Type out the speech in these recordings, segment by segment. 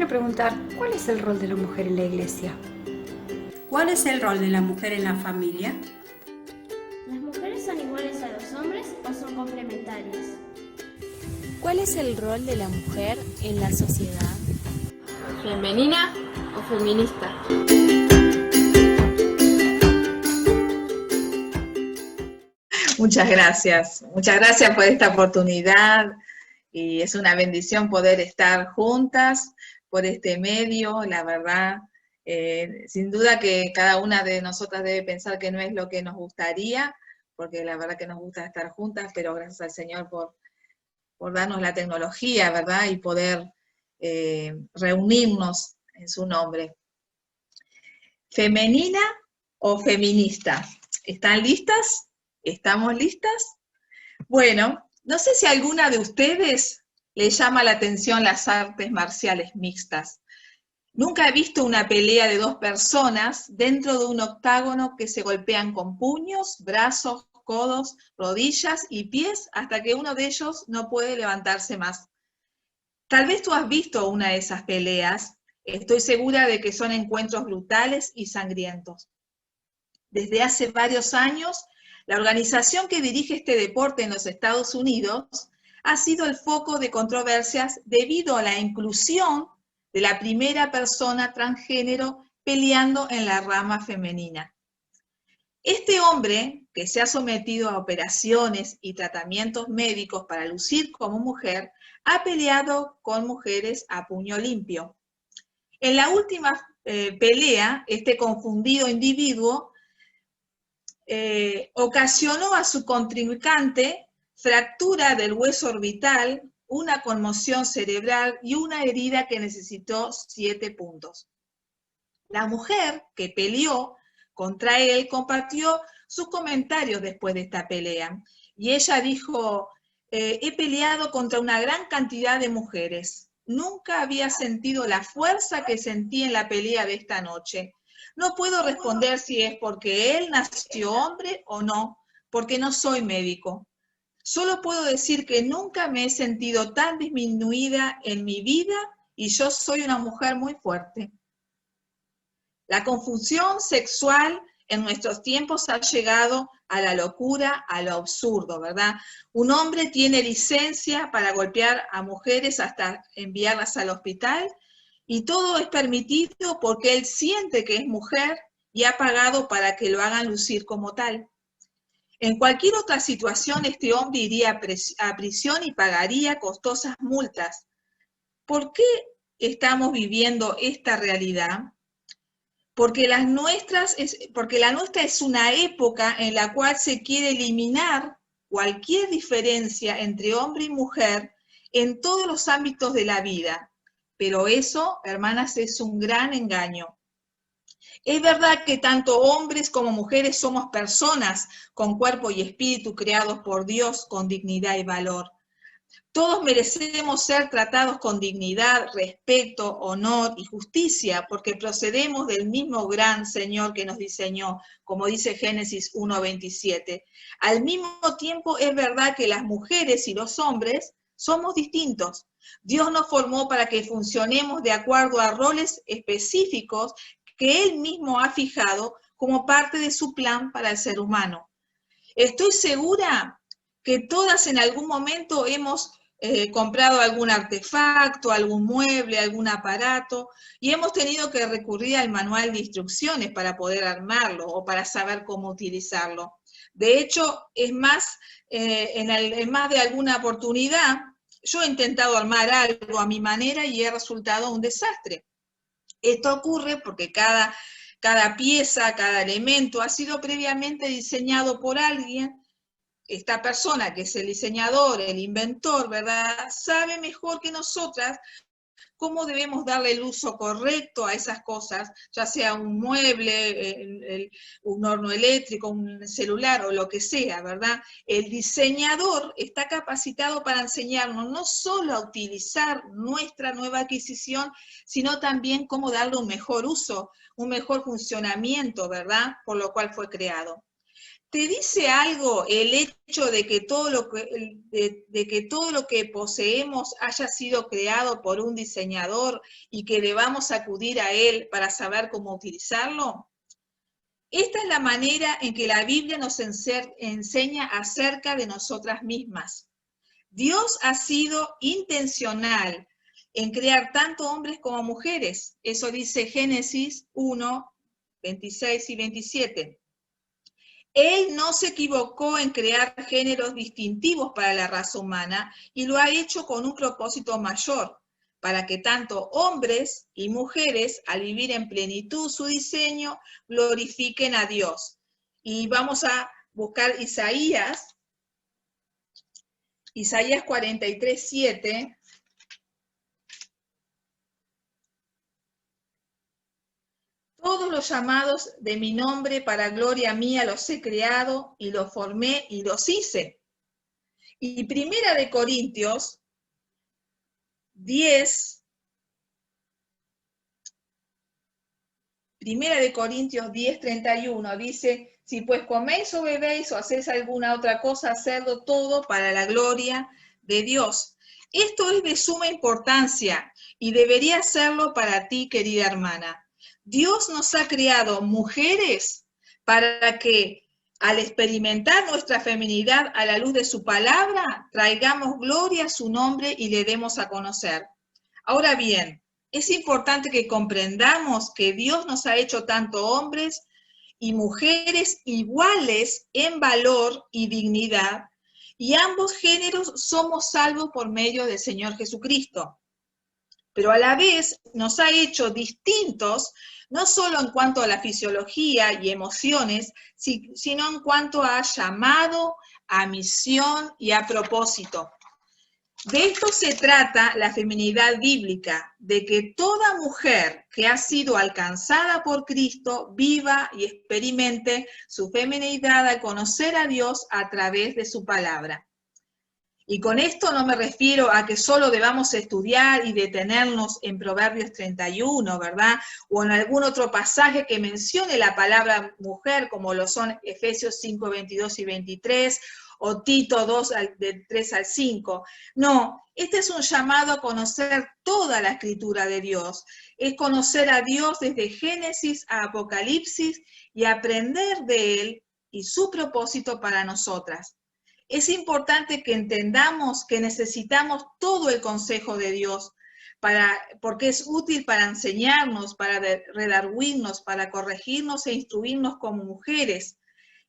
quiero preguntar, ¿cuál es el rol de la mujer en la iglesia? ¿Cuál es el rol de la mujer en la familia? ¿Las mujeres son iguales a los hombres o son complementarias? ¿Cuál es el rol de la mujer en la sociedad? ¿Femenina o feminista? Muchas gracias por esta oportunidad y es una bendición poder estar juntas por este medio, la verdad. Sin duda que cada una de nosotras debe pensar que no es lo que nos gustaría, porque la verdad que nos gusta estar juntas, pero gracias al Señor por darnos la tecnología, ¿verdad? Y poder reunirnos en su nombre. ¿Femenina o feminista? ¿Están listas? ¿Estamos listas? Bueno, no sé si a alguna de ustedes le llama la atención las artes marciales mixtas. Nunca he visto una pelea de dos personas dentro de un octágono que se golpean con puños, brazos, codos, rodillas y pies hasta que uno de ellos no puede levantarse más. Tal vez tú has visto una de esas peleas. Estoy segura de que son encuentros brutales y sangrientos. Desde hace varios años, la organización que dirige este deporte en los Estados Unidos ha sido el foco de controversias debido a la inclusión de la primera persona transgénero peleando en la rama femenina. Este hombre, que se ha sometido a operaciones y tratamientos médicos para lucir como mujer, ha peleado con mujeres a puño limpio. En la última pelea, este confundido individuo ocasionó a su contrincante fractura del hueso orbital, una conmoción cerebral y una herida que necesitó 7 puntos. La mujer que peleó contra él compartió sus comentarios después de esta pelea y ella dijo: he peleado contra una gran cantidad de mujeres. Nunca había sentido la fuerza que sentí en la pelea de esta noche. No puedo responder si es porque él nació hombre o no, porque no soy médico. Solo puedo decir que nunca me he sentido tan disminuida en mi vida y yo soy una mujer muy fuerte. La confusión sexual en nuestros tiempos ha llegado a la locura, a lo absurdo, ¿verdad? Un hombre tiene licencia para golpear a mujeres hasta enviarlas al hospital y todo es permitido porque él siente que es mujer y ha pagado para que lo hagan lucir como tal. En cualquier otra situación, este hombre iría a prisión y pagaría costosas multas. ¿Por qué estamos viviendo esta realidad? Porque la nuestra es una época en la cual se quiere eliminar cualquier diferencia entre hombre y mujer en todos los ámbitos de la vida. Pero eso, hermanas, es un gran engaño. Es verdad que tanto hombres como mujeres somos personas con cuerpo y espíritu creados por Dios con dignidad y valor. Todos merecemos ser tratados con dignidad, respeto, honor y justicia, porque procedemos del mismo gran Señor que nos diseñó, como dice Génesis 1:27. Al mismo tiempo, es verdad que las mujeres y los hombres somos distintos. Dios nos formó para que funcionemos de acuerdo a roles específicos que Él mismo ha fijado como parte de su plan para el ser humano. Estoy segura que todas en algún momento hemos comprado algún artefacto, algún mueble, algún aparato, y hemos tenido que recurrir al manual de instrucciones para poder armarlo o para saber cómo utilizarlo. De hecho, es más, en más de alguna oportunidad, yo he intentado armar algo a mi manera y he resultado un desastre. Esto ocurre porque cada pieza, cada elemento ha sido previamente diseñado por alguien. Esta persona que es el diseñador, el inventor, ¿verdad?, sabe mejor que nosotras cómo debemos darle el uso correcto a esas cosas, ya sea un mueble, un horno eléctrico, un celular o lo que sea, ¿verdad? El diseñador está capacitado para enseñarnos no solo a utilizar nuestra nueva adquisición, sino también cómo darle un mejor uso, un mejor funcionamiento, ¿verdad?, por lo cual fue creado. ¿Te dice algo el hecho de que todo lo que poseemos haya sido creado por un diseñador y que debamos acudir a él para saber cómo utilizarlo? Esta es la manera en que la Biblia nos enseña acerca de nosotras mismas. Dios ha sido intencional en crear tanto hombres como mujeres. Eso dice Génesis 1, 26 y 27. Él no se equivocó en crear géneros distintivos para la raza humana y lo ha hecho con un propósito mayor, para que tanto hombres y mujeres, al vivir en plenitud su diseño, glorifiquen a Dios. Y vamos a buscar Isaías 43, 7. Todos los llamados de mi nombre para gloria mía los he creado y los formé y los hice. Y Primera de Corintios 10, Primera de Corintios 10, 31 dice, si pues coméis o bebéis o hacéis alguna otra cosa, hacedlo todo para la gloria de Dios. Esto es de suma importancia y debería serlo para ti, querida hermana. Dios nos ha creado mujeres para que al experimentar nuestra feminidad a la luz de su palabra, traigamos gloria a su nombre y le demos a conocer. Ahora bien, es importante que comprendamos que Dios nos ha hecho tanto hombres y mujeres iguales en valor y dignidad, y ambos géneros somos salvos por medio del Señor Jesucristo. Pero a la vez nos ha hecho distintos, no solo en cuanto a la fisiología y emociones, sino en cuanto a llamado, a misión y a propósito. De esto se trata la feminidad bíblica, de que toda mujer que ha sido alcanzada por Cristo viva y experimente su feminidad al conocer a Dios a través de su palabra. Y con esto no me refiero a que solo debamos estudiar y detenernos en Proverbios 31, ¿verdad? O en algún otro pasaje que mencione la palabra mujer, como lo son Efesios 5, 22 y 23, o Tito 2, del 3 al 5. No, este es un llamado a conocer toda la escritura de Dios. Es conocer a Dios desde Génesis a Apocalipsis y aprender de Él y su propósito para nosotras. Es importante que entendamos que necesitamos todo el consejo de Dios, porque es útil para enseñarnos, para redarguirnos, para corregirnos e instruirnos como mujeres.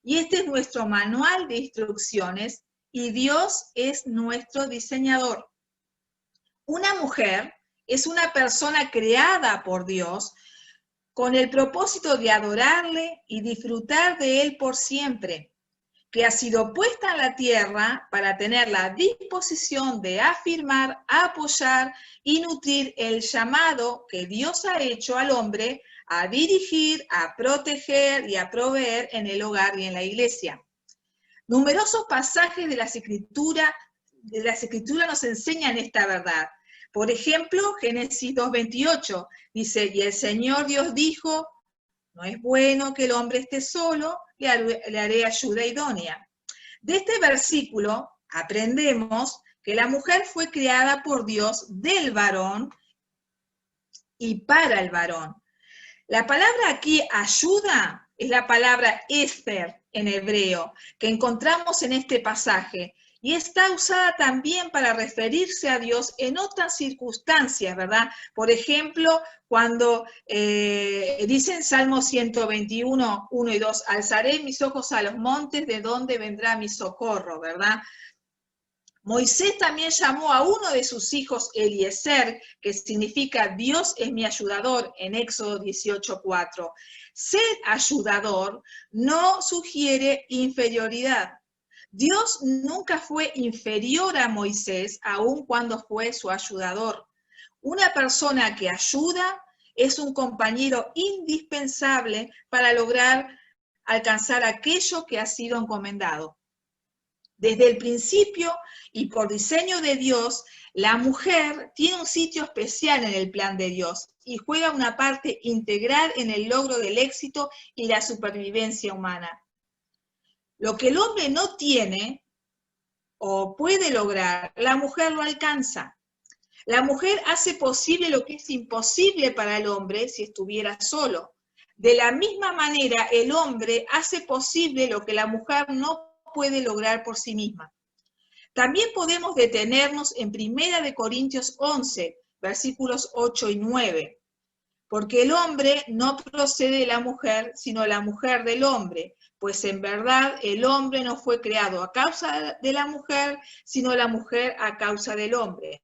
Y este es nuestro manual de instrucciones y Dios es nuestro diseñador. Una mujer es una persona creada por Dios con el propósito de adorarle y disfrutar de Él por siempre, que ha sido puesta en la tierra para tener la disposición de afirmar, apoyar y nutrir el llamado que Dios ha hecho al hombre a dirigir, a proteger y a proveer en el hogar y en la iglesia. Numerosos pasajes de las Escrituras nos enseñan esta verdad. Por ejemplo, Génesis 2:28 dice, y el Señor Dios dijo, no es bueno que el hombre esté solo, le haré ayuda idónea. De este versículo aprendemos que la mujer fue creada por Dios del varón y para el varón. La palabra aquí ayuda es la palabra Esther en hebreo, que encontramos en este pasaje, y está usada también para referirse a Dios en otras circunstancias, ¿verdad? Por ejemplo, cuando dice en Salmo 121, 1 y 2, alzaré mis ojos a los montes, ¿de dónde vendrá mi socorro?, ¿verdad? Moisés también llamó a uno de sus hijos Eliezer, que significa Dios es mi ayudador, en Éxodo 18:4. Ser ayudador no sugiere inferioridad. Dios nunca fue inferior a Moisés, aun cuando fue su ayudador. Una persona que ayuda es un compañero indispensable para lograr alcanzar aquello que ha sido encomendado. Desde el principio y por diseño de Dios, la mujer tiene un sitio especial en el plan de Dios y juega una parte integral en el logro del éxito y la supervivencia humana. Lo que el hombre no tiene o puede lograr, la mujer lo alcanza. La mujer hace posible lo que es imposible para el hombre si estuviera solo. De la misma manera, el hombre hace posible lo que la mujer no puede lograr por sí misma. También podemos detenernos en 1 Corintios 11, versículos 8 y 9. Porque el hombre no procede de la mujer, sino la mujer del hombre. Pues en verdad el hombre no fue creado a causa de la mujer, sino la mujer a causa del hombre.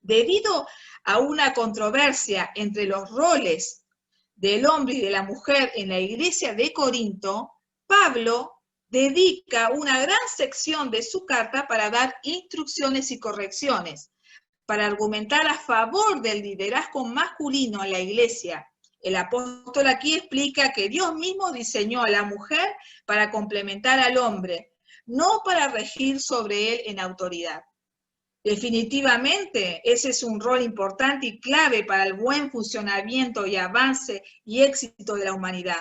Debido a una controversia entre los roles del hombre y de la mujer en la iglesia de Corinto, Pablo dedica una gran sección de su carta para dar instrucciones y correcciones, para argumentar a favor del liderazgo masculino en la iglesia. El apóstol aquí explica que Dios mismo diseñó a la mujer para complementar al hombre, no para regir sobre él en autoridad. Definitivamente, ese es un rol importante y clave para el buen funcionamiento y avance y éxito de la humanidad.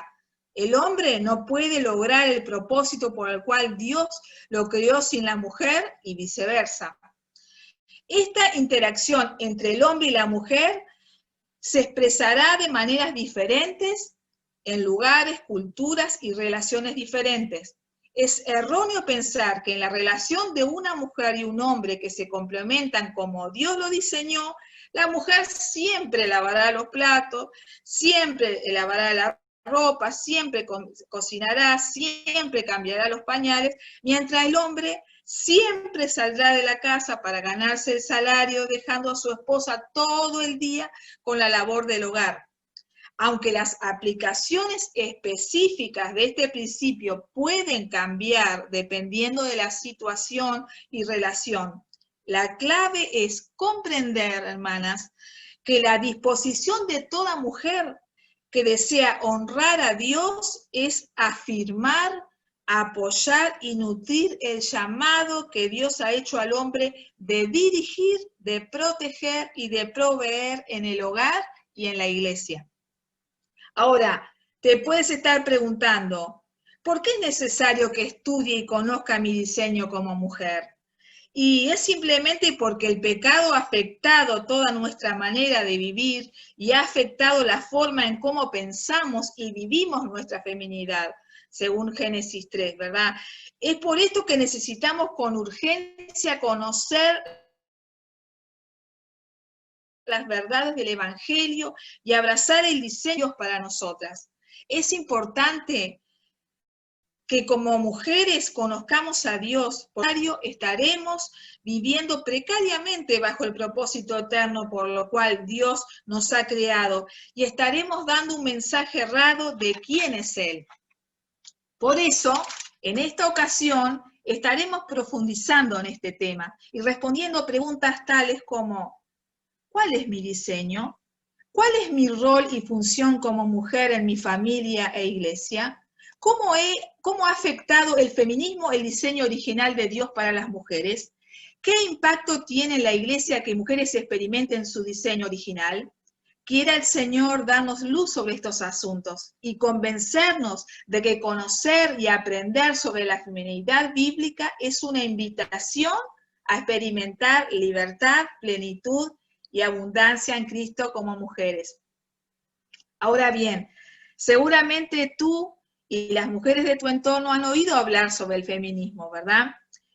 El hombre no puede lograr el propósito por el cual Dios lo creó sin la mujer y viceversa. Esta interacción entre el hombre y la mujer se expresará de maneras diferentes en lugares, culturas y relaciones diferentes. Es erróneo pensar que en la relación de una mujer y un hombre que se complementan como Dios lo diseñó, la mujer siempre lavará los platos, siempre lavará la ropa, siempre cocinará, siempre cambiará los pañales, mientras el hombre siempre saldrá de la casa para ganarse el salario, dejando a su esposa todo el día con la labor del hogar. Aunque las aplicaciones específicas de este principio pueden cambiar dependiendo de la situación y relación, la clave es comprender, hermanas, que la disposición de toda mujer que desea honrar a Dios es afirmar, apoyar y nutrir el llamado que Dios ha hecho al hombre de dirigir, de proteger y de proveer en el hogar y en la iglesia. Ahora, te puedes estar preguntando, ¿por qué es necesario que estudie y conozca mi diseño como mujer? Y es simplemente porque el pecado ha afectado toda nuestra manera de vivir y ha afectado la forma en cómo pensamos y vivimos nuestra feminidad, según Génesis 3, ¿verdad? Es por esto que necesitamos con urgencia conocer las verdades del Evangelio y abrazar el diseño para nosotras. Es importante que como mujeres conozcamos a Dios, por ello estaremos viviendo precariamente bajo el propósito eterno por lo cual Dios nos ha creado y estaremos dando un mensaje errado de quién es Él. Por eso, en esta ocasión, estaremos profundizando en este tema y respondiendo preguntas tales como: ¿cuál es mi diseño? ¿Cuál es mi rol y función como mujer en mi familia e iglesia? ¿Cómo ha afectado el feminismo el diseño original de Dios para las mujeres? ¿Qué impacto tiene en la iglesia que mujeres experimenten su diseño original? Quiera el Señor darnos luz sobre estos asuntos y convencernos de que conocer y aprender sobre la feminidad bíblica es una invitación a experimentar libertad, plenitud y abundancia en Cristo como mujeres. Ahora bien, seguramente tú y las mujeres de tu entorno han oído hablar sobre el feminismo, ¿verdad?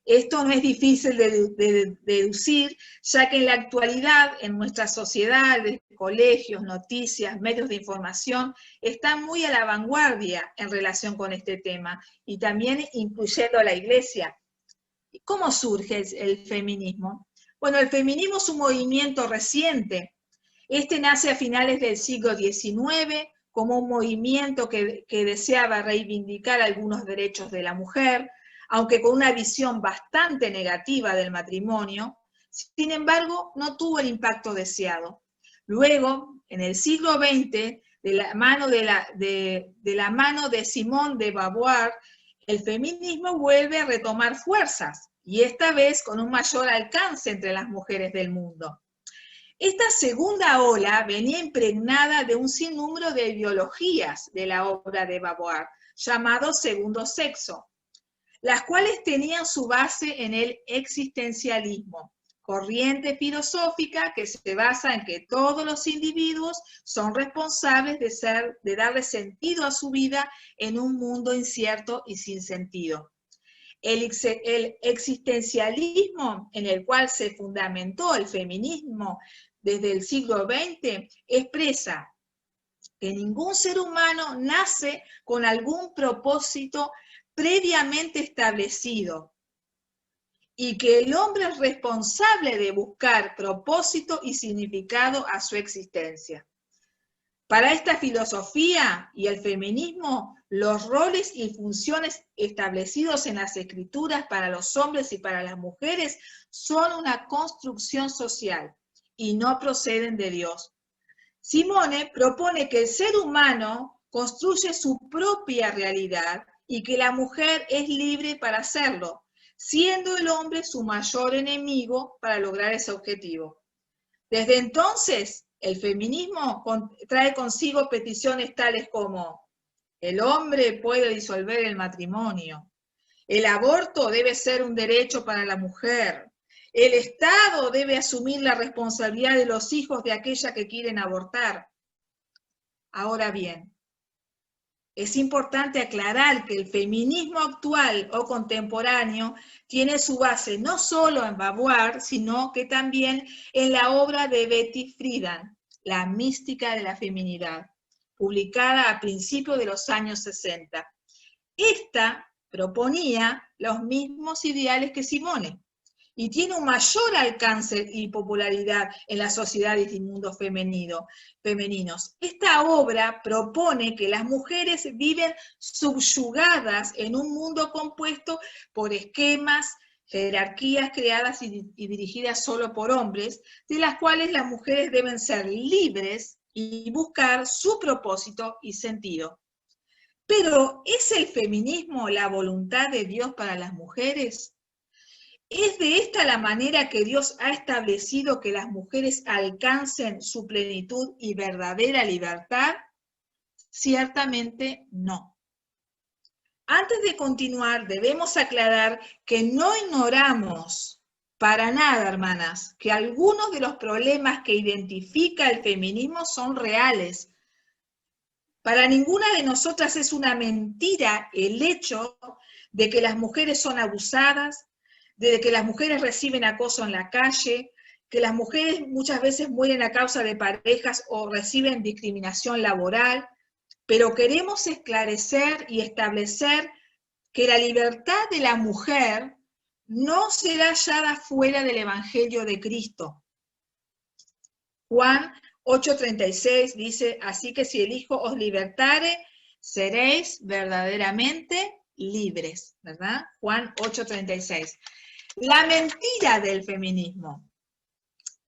Esto no es difícil de deducir, ya que en la actualidad, en nuestras sociedades, colegios, noticias, medios de información, están muy a la vanguardia en relación con este tema, y también incluyendo a la iglesia. ¿Cómo surge el feminismo? Bueno, el feminismo es un movimiento reciente. Este nace a finales del siglo XIX, como un movimiento que deseaba reivindicar algunos derechos de la mujer, aunque con una visión bastante negativa del matrimonio. Sin embargo, no tuvo el impacto deseado. Luego, en el siglo XX, de la mano de Simone de Beauvoir, el feminismo vuelve a retomar fuerzas, y esta vez con un mayor alcance entre las mujeres del mundo. Esta segunda ola venía impregnada de un sinnúmero de ideologías de la obra de Beauvoir, llamado segundo sexo, las cuales tenían su base en el existencialismo, corriente filosófica que se basa en que todos los individuos son responsables de darle sentido a su vida en un mundo incierto y sin sentido. El existencialismo en el cual se fundamentó el feminismo desde el siglo XX expresa que ningún ser humano nace con algún propósito previamente establecido y que el hombre es responsable de buscar propósito y significado a su existencia. Para esta filosofía y el feminismo, los roles y funciones establecidos en las escrituras para los hombres y para las mujeres son una construcción social y no proceden de Dios. Simone propone que el ser humano construye su propia realidad y que la mujer es libre para hacerlo, siendo el hombre su mayor enemigo para lograr ese objetivo. Desde entonces, el feminismo trae consigo peticiones tales como: el hombre puede disolver el matrimonio, el aborto debe ser un derecho para la mujer, el Estado debe asumir la responsabilidad de los hijos de aquella que quieren abortar. Ahora bien, es importante aclarar que el feminismo actual o contemporáneo tiene su base no solo en Beauvoir, sino que también en la obra de Betty Friedan, La mística de la feminidad, publicada a principios de los años 60. Esta proponía los mismos ideales que Simone, y tiene un mayor alcance y popularidad en las sociedades y mundos femeninos. Esta obra propone que las mujeres viven subyugadas en un mundo compuesto por esquemas, jerarquías creadas y dirigidas solo por hombres, de las cuales las mujeres deben ser libres y buscar su propósito y sentido. Pero, ¿es el feminismo la voluntad de Dios para las mujeres? ¿Es de esta la manera que Dios ha establecido que las mujeres alcancen su plenitud y verdadera libertad? Ciertamente no. Antes de continuar, debemos aclarar que no ignoramos para nada, hermanas, que algunos de los problemas que identifica el feminismo son reales. Para ninguna de nosotras es una mentira el hecho de que las mujeres son abusadas, de que las mujeres reciben acoso en la calle, que las mujeres muchas veces mueren a causa de parejas o reciben discriminación laboral, pero queremos esclarecer y establecer que la libertad de la mujer no será hallada fuera del Evangelio de Cristo. Juan 8:36 dice: así que si el Hijo os libertare, seréis verdaderamente libres, ¿verdad? Juan 8:36. La mentira del feminismo.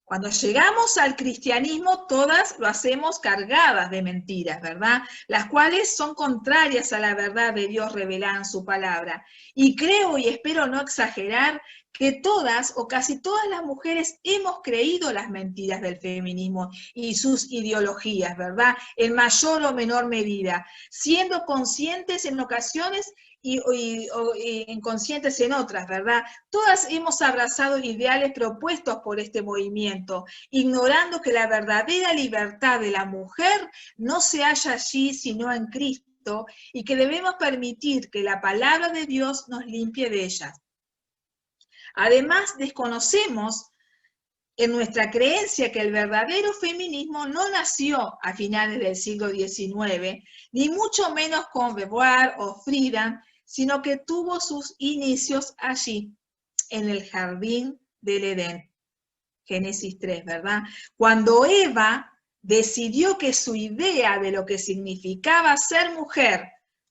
Cuando llegamos al cristianismo, todas lo hacemos cargadas de mentiras, ¿verdad? Las cuales son contrarias a la verdad de Dios revelada en su palabra. Y creo y espero no exagerar que todas o casi todas las mujeres hemos creído las mentiras del feminismo y sus ideologías, ¿verdad? En mayor o menor medida, siendo conscientes en ocasiones y inconscientes en otras, ¿verdad? Todas hemos abrazado ideales propuestos por este movimiento, ignorando que la verdadera libertad de la mujer no se halla allí sino en Cristo, y que debemos permitir que la palabra de Dios nos limpie de ellas. Además, desconocemos en nuestra creencia que el verdadero feminismo no nació a finales del siglo XIX, ni mucho menos con Beauvoir o Friedan, sino que tuvo sus inicios allí, en el jardín del Edén. Génesis 3, ¿verdad? Cuando Eva decidió que su idea de lo que significaba ser mujer,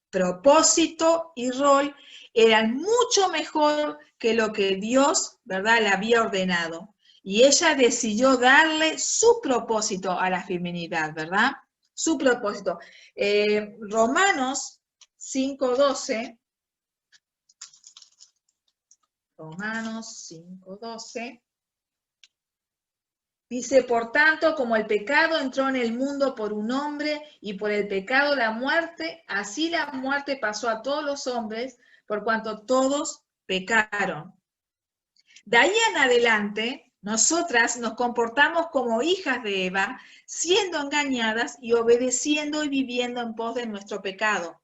propósito y rol, eran mucho mejor que lo que Dios, ¿verdad?, le había ordenado. Y ella decidió darle su propósito a la feminidad, ¿verdad? Su propósito. Romanos 5:12. Romanos 5:12. Dice, por tanto, como el pecado entró en el mundo por un hombre y por el pecado la muerte, así la muerte pasó a todos los hombres por cuanto todos pecaron. De ahí en adelante, nosotras nos comportamos como hijas de Eva, siendo engañadas y obedeciendo y viviendo en pos de nuestro pecado.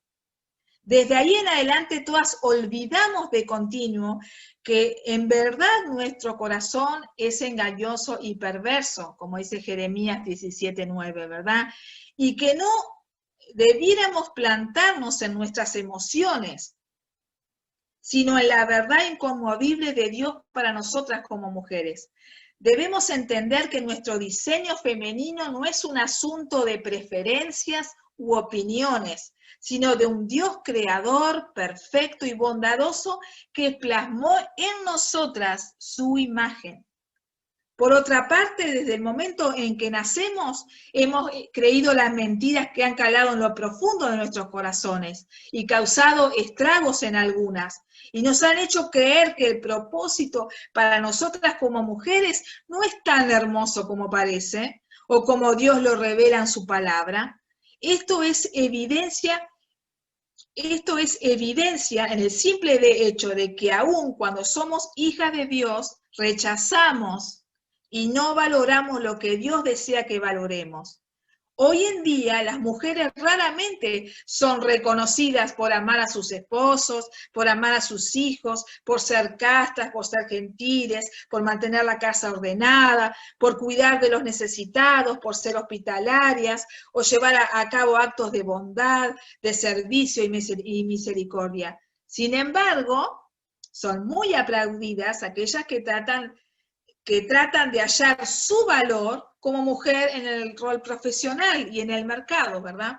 Desde ahí en adelante todas olvidamos de continuo que en verdad nuestro corazón es engañoso y perverso, como dice Jeremías 17:9, ¿verdad? Y que no debiéramos plantarnos en nuestras emociones, sino en la verdad inconmovible de Dios para nosotras como mujeres. Debemos entender que nuestro diseño femenino no es un asunto de preferencias u opiniones, sino de un Dios creador, perfecto y bondadoso que plasmó en nosotras su imagen. Por otra parte, desde el momento en que nacemos, hemos creído las mentiras que han calado en lo profundo de nuestros corazones y causado estragos en algunas, y nos han hecho creer que el propósito para nosotras como mujeres no es tan hermoso como parece, o como Dios lo revela en su palabra. Esto es evidencia en el simple hecho de que aun cuando somos hijas de Dios, rechazamos y no valoramos lo que Dios desea que valoremos. Hoy en día las mujeres raramente son reconocidas por amar a sus esposos, por amar a sus hijos, por ser castas, por ser gentiles, por mantener la casa ordenada, por cuidar de los necesitados, por ser hospitalarias o llevar a cabo actos de bondad, de servicio y misericordia. Sin embargo, son muy aplaudidas aquellas que tratan de hallar su valor como mujer en el rol profesional y en el mercado, ¿verdad?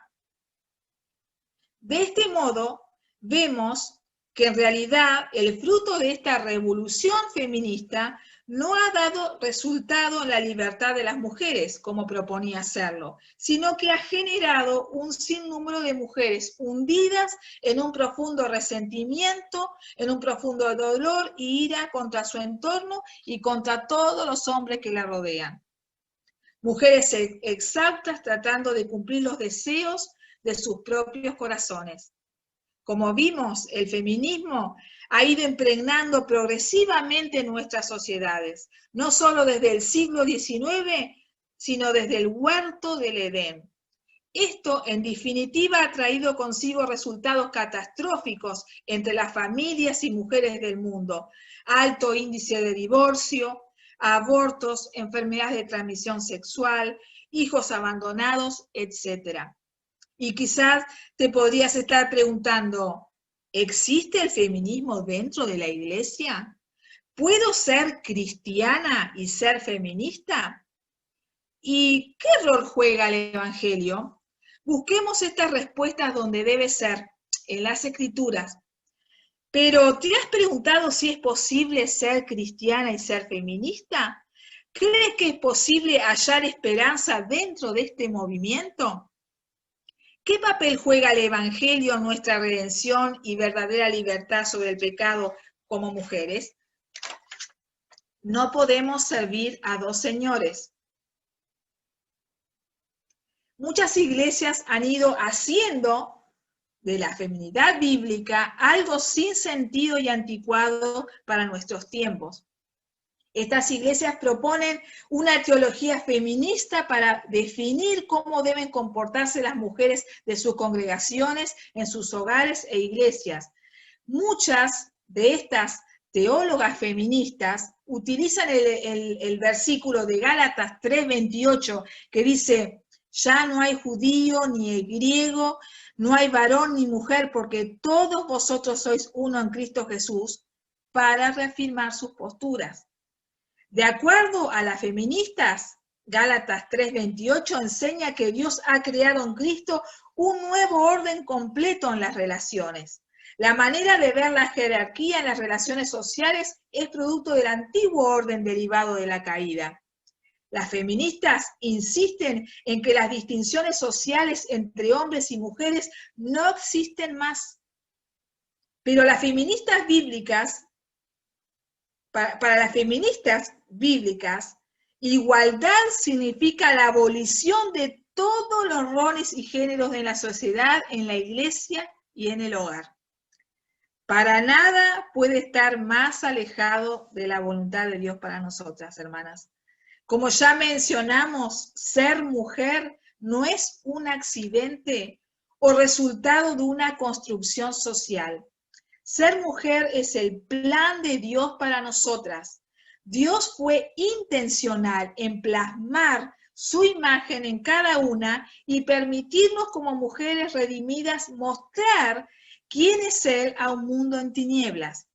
De este modo, vemos que en realidad el fruto de esta revolución feminista no ha dado resultado en la libertad de las mujeres, como proponía hacerlo, sino que ha generado un sinnúmero de mujeres hundidas en un profundo resentimiento, en un profundo dolor y ira contra su entorno y contra todos los hombres que la rodean. Mujeres exhaustas tratando de cumplir los deseos de sus propios corazones. Como vimos, el feminismo ha ido impregnando progresivamente nuestras sociedades, no solo desde el siglo XIX, sino desde el huerto del Edén. Esto, en definitiva, ha traído consigo resultados catastróficos entre las familias y mujeres del mundo. Alto índice de divorcio, abortos, enfermedades de transmisión sexual, hijos abandonados, etc. Y quizás te podrías estar preguntando, ¿existe el feminismo dentro de la iglesia? ¿Puedo ser cristiana y ser feminista? ¿Y qué rol juega el Evangelio? Busquemos estas respuestas donde debe ser, en las Escrituras. Pero, ¿te has preguntado si es posible ser cristiana y ser feminista? ¿Crees que es posible hallar esperanza dentro de este movimiento? ¿Qué papel juega el Evangelio en nuestra redención y verdadera libertad sobre el pecado como mujeres? No podemos servir a dos señores. Muchas iglesias han ido haciendo de la feminidad bíblica algo sin sentido y anticuado para nuestros tiempos. Estas iglesias proponen una teología feminista para definir cómo deben comportarse las mujeres de sus congregaciones, en sus hogares e iglesias. Muchas de estas teólogas feministas utilizan el versículo de Gálatas 3:28 que dice, ya no hay judío ni griego, no hay varón ni mujer, porque todos vosotros sois uno en Cristo Jesús, para reafirmar sus posturas. De acuerdo a las feministas, Gálatas 3:28 enseña que Dios ha creado en Cristo un nuevo orden completo en las relaciones. La manera de ver la jerarquía en las relaciones sociales es producto del antiguo orden derivado de la caída. Las feministas insisten en que las distinciones sociales entre hombres y mujeres no existen más. Pero las feministas bíblicas, para las feministas bíblicas, Igualdad significa la abolición de todos los roles y géneros de la sociedad, en la iglesia y en el hogar. Para nada puede estar más alejado de la voluntad de Dios para nosotras, hermanas. Como ya mencionamos, ser mujer no es un accidente o resultado de una construcción social. Ser mujer es el plan de Dios para nosotras. Dios fue intencional en plasmar su imagen en cada una y permitirnos como mujeres redimidas mostrar quién es Él a un mundo en tinieblas.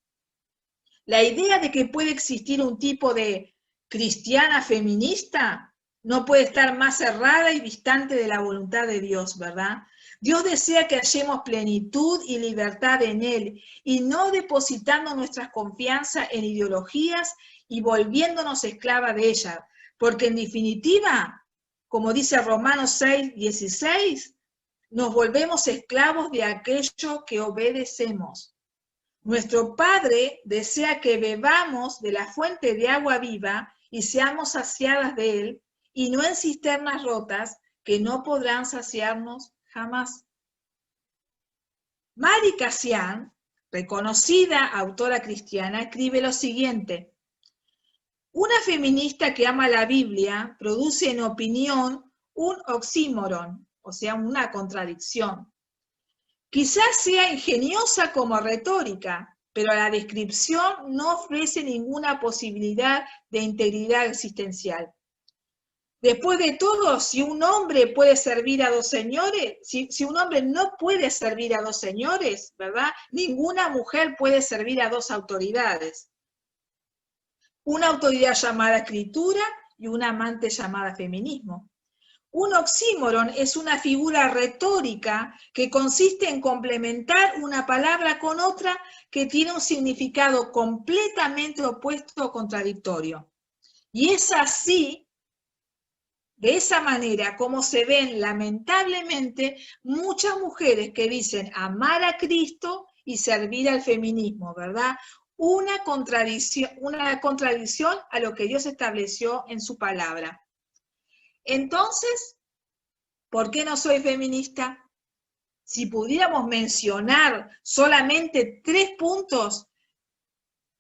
La idea de que puede existir un tipo de cristiana feminista no puede estar más cerrada y distante de la voluntad de Dios, ¿verdad? Dios desea que hallemos plenitud y libertad en Él y no depositando nuestra confianza en ideologías y volviéndonos esclavas de ellas, porque en definitiva, como dice Romanos 6:16, nos volvemos esclavos de aquello que obedecemos. Nuestro Padre desea que bebamos de la fuente de agua viva y seamos saciadas de Él, y no en cisternas rotas que no podrán saciarnos jamás. Mary Kassian, reconocida autora cristiana, escribe lo siguiente: una feminista que ama la Biblia produce en opinión un oxímoron, o sea, una contradicción. Quizás sea ingeniosa como retórica, pero la descripción no ofrece ninguna posibilidad de integridad existencial. Después de todo, si un hombre puede servir a dos señores, si un hombre no puede servir a dos señores, ¿verdad? Ninguna mujer puede servir a dos autoridades. Una autoridad llamada escritura y una amante llamada feminismo. Un oxímoron es una figura retórica que consiste en complementar una palabra con otra que tiene un significado completamente opuesto o contradictorio. Y es así, de esa manera, como se ven lamentablemente muchas mujeres que dicen amar a Cristo y servir al feminismo, ¿verdad? Una contradicción a lo que Dios estableció en su palabra. Entonces, ¿por qué no soy feminista? Si pudiéramos mencionar solamente 3 puntos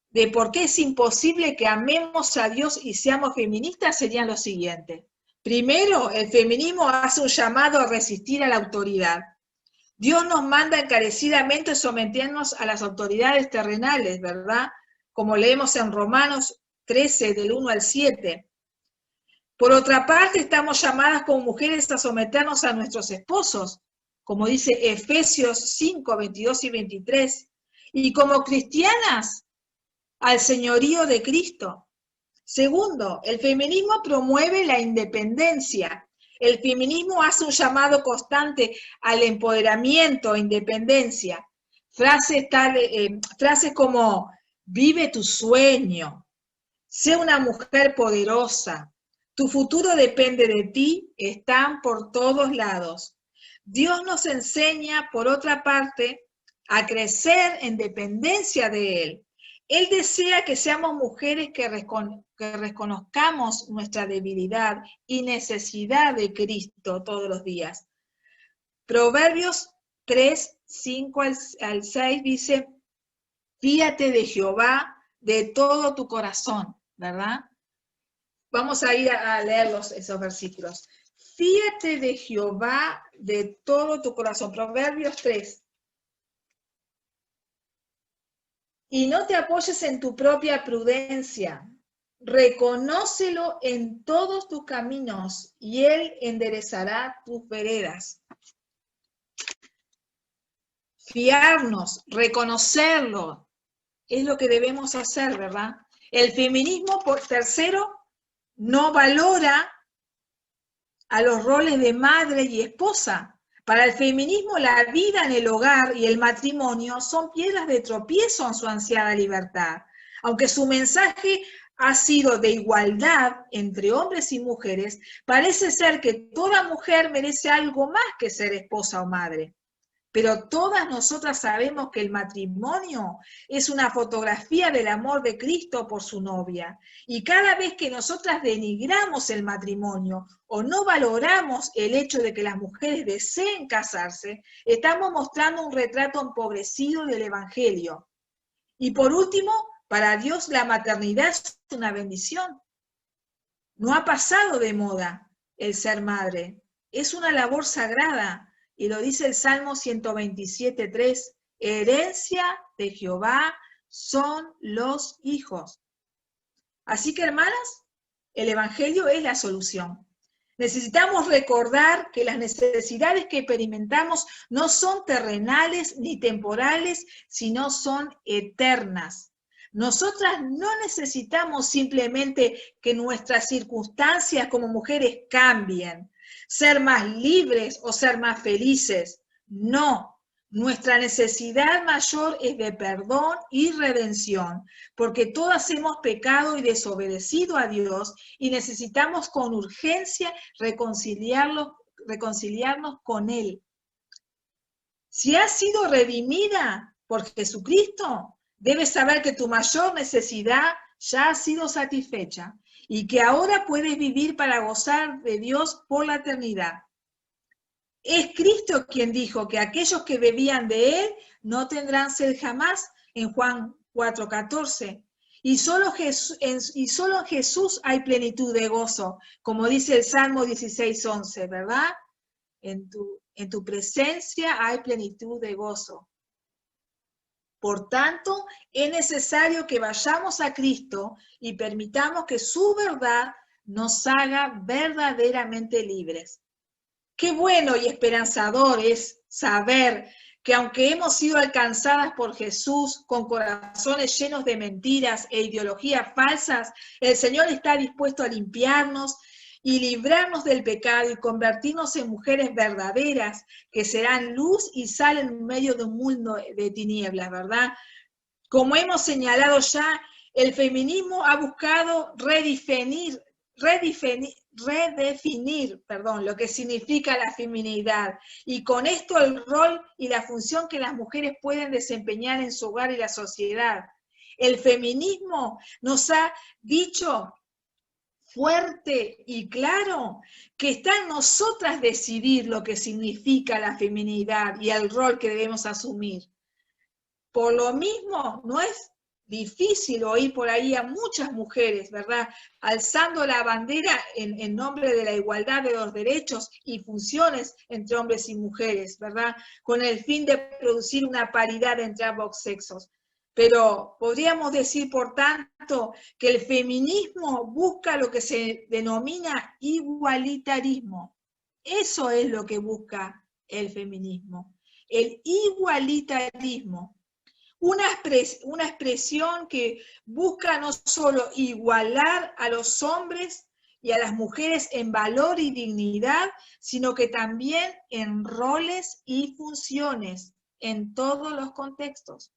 de por qué es imposible que amemos a Dios y seamos feministas, serían los siguientes. Primero, el feminismo hace un llamado a resistir a la autoridad. Dios nos manda encarecidamente someternos a las autoridades terrenales, ¿verdad? Como leemos en Romanos 13, del 1 al 7. Por otra parte, estamos llamadas como mujeres a someternos a nuestros esposos, como dice Efesios 5, 22 y 23. Y como cristianas, al señorío de Cristo. Segundo, el feminismo promueve la independencia. El feminismo hace un llamado constante al empoderamiento e independencia. Frases como, vive tu sueño, sé una mujer poderosa, tu futuro depende de ti, están por todos lados. Dios nos enseña, por otra parte, a crecer en dependencia de Él. Él desea que seamos mujeres que reconozcamos nuestra debilidad y necesidad de Cristo todos los días. Proverbios 3, 5 al 6 dice, fíate de Jehová de todo tu corazón, ¿verdad? Vamos a ir a leer esos versículos. Fíate de Jehová de todo tu corazón. Proverbios 3. Y no te apoyes en tu propia prudencia. Reconócelo en todos tus caminos y Él enderezará tus veredas. Fiarnos, reconocerlo, es lo que debemos hacer, ¿verdad? El feminismo, por tercero, no valora a los roles de madre y esposa. Para el feminismo, la vida en el hogar y el matrimonio son piedras de tropiezo en su ansiada libertad. Aunque su mensaje ha sido de igualdad entre hombres y mujeres, parece ser que toda mujer merece algo más que ser esposa o madre. Pero todas nosotras sabemos que el matrimonio es una fotografía del amor de Cristo por su novia. Y cada vez que nosotras denigramos el matrimonio o no valoramos el hecho de que las mujeres deseen casarse, estamos mostrando un retrato empobrecido del Evangelio. Y por último, para Dios la maternidad es una bendición. No ha pasado de moda el ser madre. Es una labor sagrada. Y lo dice el Salmo 127:3, herencia de Jehová son los hijos. Así que, hermanas, el Evangelio es la solución. Necesitamos recordar que las necesidades que experimentamos no son terrenales ni temporales, sino son eternas. Nosotras no necesitamos simplemente que nuestras circunstancias como mujeres cambien, ser más libres o ser más felices. No, nuestra necesidad mayor es de perdón y redención, porque todas hemos pecado y desobedecido a Dios y necesitamos con urgencia reconciliarnos con Él. Si has sido redimida por Jesucristo, debes saber que tu mayor necesidad ya ha sido satisfecha y que ahora puedes vivir para gozar de Dios por la eternidad. Es Cristo quien dijo que aquellos que bebían de Él no tendrán sed jamás, en Juan 4:14. Y solo en Jesús hay plenitud de gozo, como dice el Salmo 16:11, ¿verdad? En tu presencia hay plenitud de gozo. Por tanto, es necesario que vayamos a Cristo y permitamos que su verdad nos haga verdaderamente libres. Qué bueno y esperanzador es saber que aunque hemos sido alcanzadas por Jesús con corazones llenos de mentiras e ideologías falsas, el Señor está dispuesto a limpiarnos y librarnos del pecado y convertirnos en mujeres verdaderas que serán luz y sal en medio de un mundo de tinieblas, ¿verdad? Como hemos señalado ya, el feminismo ha buscado redefinir lo que significa la feminidad, y con esto el rol y la función que las mujeres pueden desempeñar en su hogar y la sociedad. El feminismo nos ha dicho fuerte y claro que está en nosotras decidir lo que significa la feminidad y el rol que debemos asumir. Por lo mismo, no es difícil oír por ahí a muchas mujeres, ¿verdad?, alzando la bandera en nombre de la igualdad de los derechos y funciones entre hombres y mujeres, ¿verdad?, con el fin de producir una paridad entre ambos sexos. Pero podríamos decir, por tanto, que el feminismo busca lo que se denomina igualitarismo. Eso es lo que busca el feminismo, el igualitarismo. Una expresión que busca no solo igualar a los hombres y a las mujeres en valor y dignidad, sino que también en roles y funciones en todos los contextos.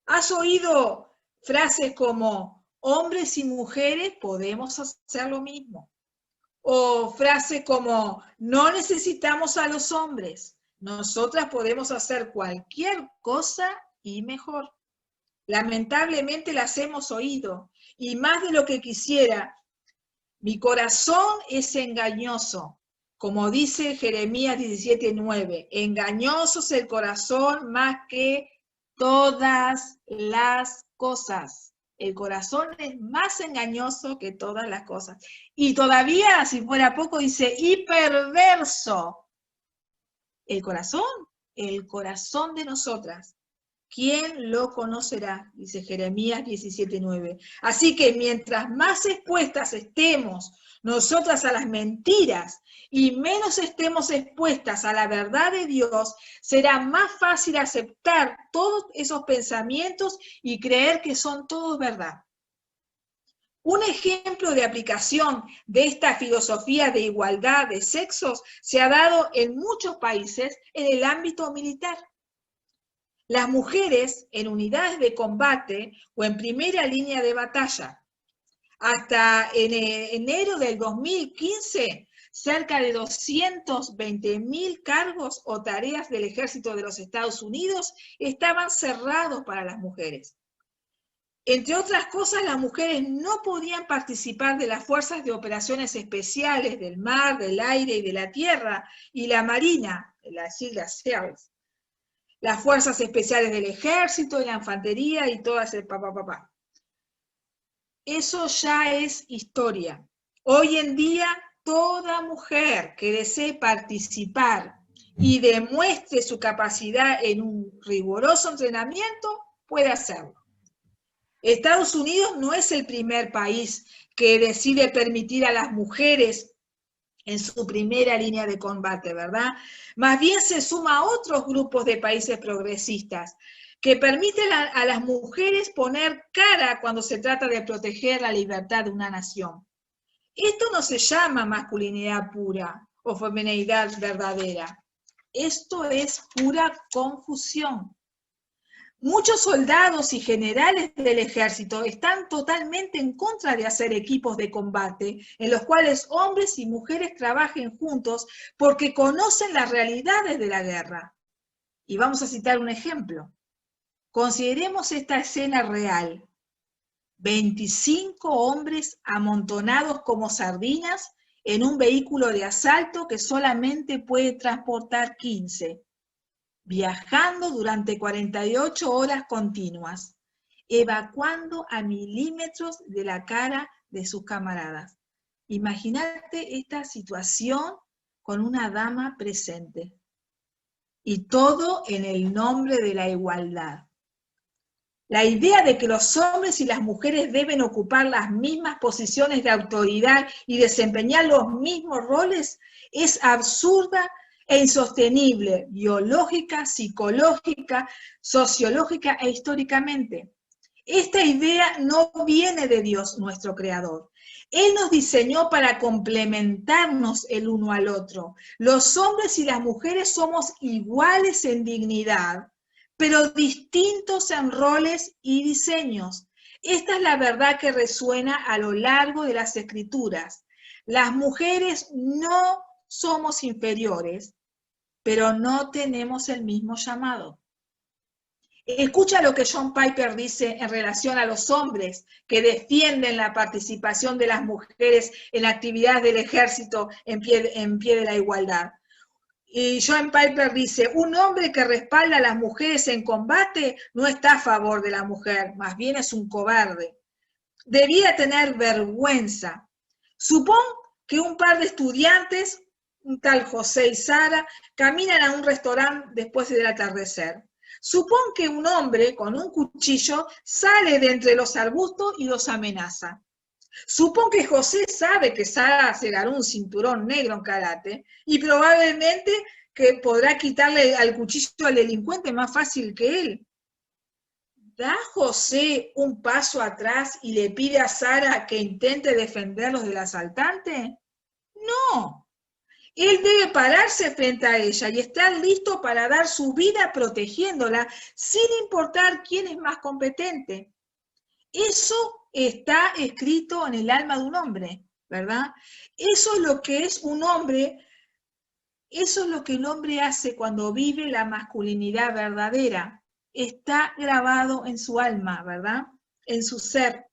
¿Has oído frases como hombres y mujeres podemos hacer lo mismo? O frases como no necesitamos a los hombres, nosotras podemos hacer cualquier cosa y mejor. Lamentablemente las hemos oído, y más de lo que quisiera. Mi corazón es engañoso, como dice Jeremías 17:9. Engañoso es el corazón más que todas las cosas. El corazón es más engañoso que todas las cosas. Y todavía, si fuera poco, dice, y perverso. El corazón de nosotras. ¿Quién lo conocerá? Dice Jeremías 17:9. Así que mientras más expuestas estemos nosotras a las mentiras y menos estemos expuestas a la verdad de Dios, será más fácil aceptar todos esos pensamientos y creer que son todos verdad. Un ejemplo de aplicación de esta filosofía de igualdad de sexos se ha dado en muchos países en el ámbito militar. Las mujeres en unidades de combate o en primera línea de batalla. Hasta en enero del 2015 cerca de 220.000 cargos o tareas del ejército de los Estados Unidos estaban cerrados para las mujeres. Entre otras cosas, las mujeres no podían participar de las fuerzas de operaciones especiales del mar, del aire y de la tierra, y la marina, las siglas SEALs, las fuerzas especiales del ejército, y la infantería y todas el papá. Eso ya es historia. Hoy en día, toda mujer que desee participar y demuestre su capacidad en un riguroso entrenamiento, puede hacerlo. Estados Unidos no es el primer país que decide permitir a las mujeres en su primera línea de combate, ¿verdad? Más bien se suma a otros grupos de países progresistas que permiten a las mujeres poner cara cuando se trata de proteger la libertad de una nación. Esto no se llama masculinidad pura o feminidad verdadera. Esto es pura confusión. Muchos soldados y generales del ejército están totalmente en contra de hacer equipos de combate en los cuales hombres y mujeres trabajen juntos porque conocen las realidades de la guerra. Y vamos a citar un ejemplo. Consideremos esta escena real. 25 hombres amontonados como sardinas en un vehículo de asalto que solamente puede transportar 15. Viajando durante 48 horas continuas, evacuando a milímetros de la cara de sus camaradas. Imagínate esta situación con una dama presente. Y todo en el nombre de la igualdad. La idea de que los hombres y las mujeres deben ocupar las mismas posiciones de autoridad y desempeñar los mismos roles es absurda e insostenible, biológica, psicológica, sociológica e históricamente. Esta idea no viene de Dios, nuestro Creador. Él nos diseñó para complementarnos el uno al otro. Los hombres y las mujeres somos iguales en dignidad, pero distintos en roles y diseños. Esta es la verdad que resuena a lo largo de las Escrituras. Las mujeres no somos inferiores, pero no tenemos el mismo llamado. Escucha lo que John Piper dice en relación a los hombres que defienden la participación de las mujeres en actividades del ejército en pie de la igualdad. Y John Piper dice, un hombre que respalda a las mujeres en combate no está a favor de la mujer, más bien es un cobarde. Debía tener vergüenza. Supón que un par de estudiantes, un tal José y Sara, caminan a un restaurante después del atardecer. Supón que un hombre con un cuchillo sale de entre los arbustos y los amenaza. Supón que José sabe que Sara se ganó un cinturón negro en karate y probablemente que podrá quitarle al cuchillo al delincuente más fácil que él. ¿Da José un paso atrás y le pide a Sara que intente defenderlos del asaltante? No. Él debe pararse frente a ella y estar listo para dar su vida protegiéndola sin importar quién es más competente. Eso está escrito en el alma de un hombre, ¿verdad? Eso es lo que es un hombre, eso es lo que el hombre hace cuando vive la masculinidad verdadera. Está grabado en su alma, ¿verdad? En su ser.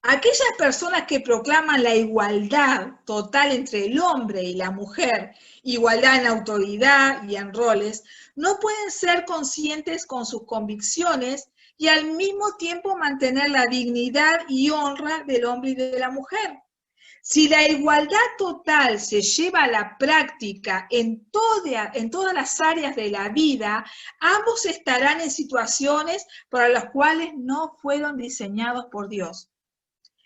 Aquellas personas que proclaman la igualdad total entre el hombre y la mujer, igualdad en autoridad y en roles, no pueden ser conscientes con sus convicciones y al mismo tiempo mantener la dignidad y honra del hombre y de la mujer. Si la igualdad total se lleva a la práctica en todas las áreas de la vida, ambos estarán en situaciones para las cuales no fueron diseñados por Dios.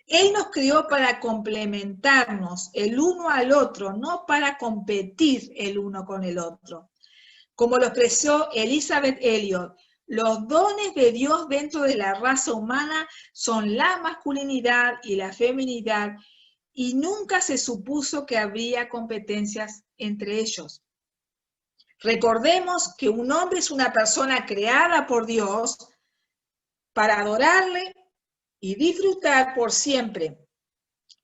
Él nos creó para complementarnos el uno al otro, no para competir el uno con el otro. Como lo expresó Elizabeth Elliot, los dones de Dios dentro de la raza humana son la masculinidad y la feminidad, y nunca se supuso que habría competencias entre ellos. Recordemos que un hombre es una persona creada por Dios para adorarle y disfrutar por siempre.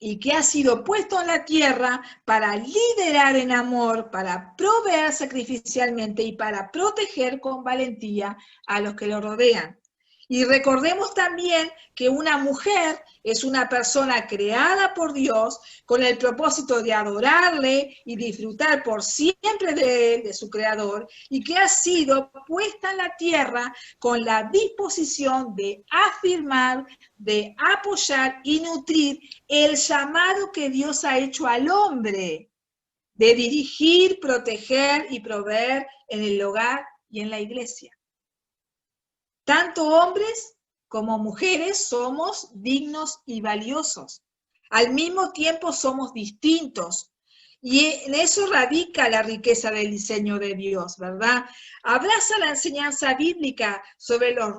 y que ha sido puesto en la tierra para liderar en amor, para proveer sacrificialmente y para proteger con valentía a los que lo rodean. Y recordemos también que una mujer es una persona creada por Dios con el propósito de adorarle y disfrutar por siempre de él, de su creador, y que ha sido puesta en la tierra con la disposición de afirmar, de apoyar y nutrir el llamado que Dios ha hecho al hombre, de dirigir, proteger y proveer en el hogar y en la iglesia. Tanto hombres como mujeres somos dignos y valiosos. Al mismo tiempo somos distintos. Y en eso radica la riqueza del diseño de Dios, ¿verdad? Abraza la enseñanza bíblica sobre los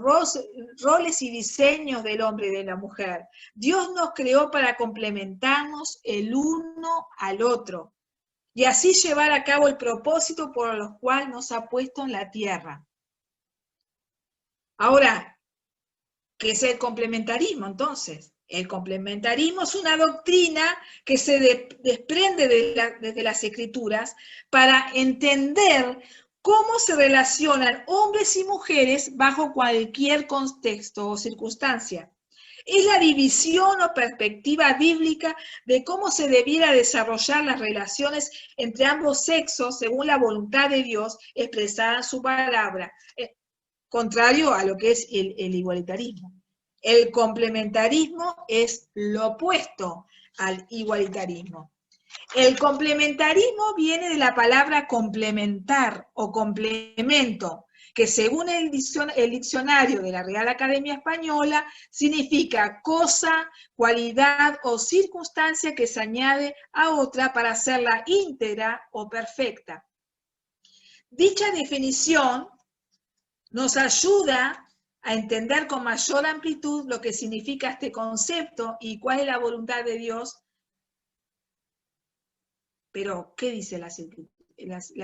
roles y diseños del hombre y de la mujer. Dios nos creó para complementarnos el uno al otro y así llevar a cabo el propósito por el cual nos ha puesto en la tierra. Ahora, ¿qué es el complementarismo entonces? El complementarismo es una doctrina que se desprende desde las Escrituras para entender cómo se relacionan hombres y mujeres bajo cualquier contexto o circunstancia. Es la división o perspectiva bíblica de cómo se debiera desarrollar las relaciones entre ambos sexos según la voluntad de Dios expresada en su palabra, contrario a lo que es el igualitarismo. El complementarismo es lo opuesto al igualitarismo. El complementarismo viene de la palabra complementar o complemento, que según el diccionario de la Real Academia Española, significa cosa, cualidad o circunstancia que se añade a otra para hacerla íntegra o perfecta. Dicha definición nos ayuda a entender con mayor amplitud lo que significa este concepto y cuál es la voluntad de Dios. Pero, ¿qué dicen las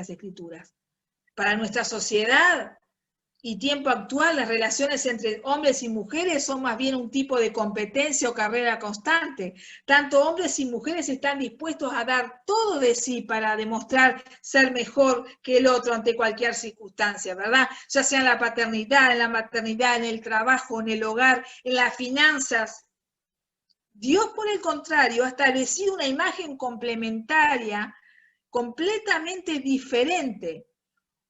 Escrituras? Para nuestra sociedad y tiempo actual, las relaciones entre hombres y mujeres son más bien un tipo de competencia o carrera constante. Tanto hombres y mujeres están dispuestos a dar todo de sí para demostrar ser mejor que el otro ante cualquier circunstancia, ¿verdad? Ya sea en la paternidad, en la maternidad, en el trabajo, en el hogar, en las finanzas. Dios, por el contrario, ha establecido una imagen complementaria completamente diferente.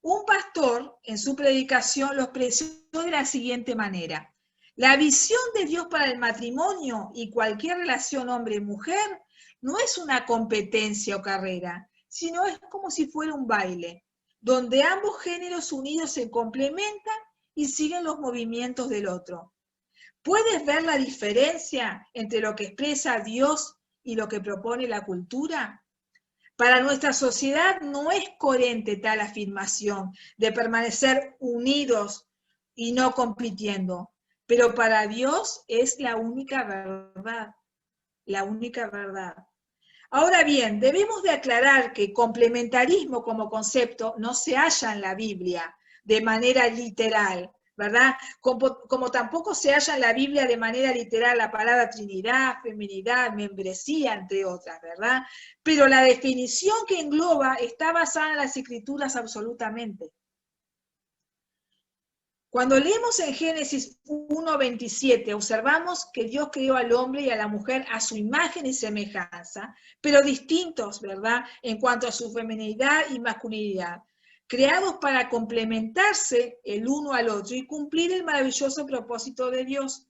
Un pastor, en su predicación, lo expresó de la siguiente manera: la visión de Dios para el matrimonio y cualquier relación hombre-mujer no es una competencia o carrera, sino es como si fuera un baile, donde ambos géneros unidos se complementan y siguen los movimientos del otro. ¿Puedes ver la diferencia entre lo que expresa Dios y lo que propone la cultura? Para nuestra sociedad no es coherente tal afirmación de permanecer unidos y no compitiendo, pero para Dios es la única verdad, la única verdad. Ahora bien, debemos de aclarar que complementarismo como concepto no se halla en la Biblia de manera literal, ¿verdad? Como tampoco se halla en la Biblia de manera literal la palabra Trinidad, feminidad, membresía, entre otras, ¿verdad? Pero la definición que engloba está basada en las Escrituras absolutamente. Cuando leemos en Génesis 1:27, observamos que Dios creó al hombre y a la mujer a su imagen y semejanza, pero distintos, ¿verdad?, en cuanto a su feminidad y masculinidad, creados para complementarse el uno al otro y cumplir el maravilloso propósito de Dios.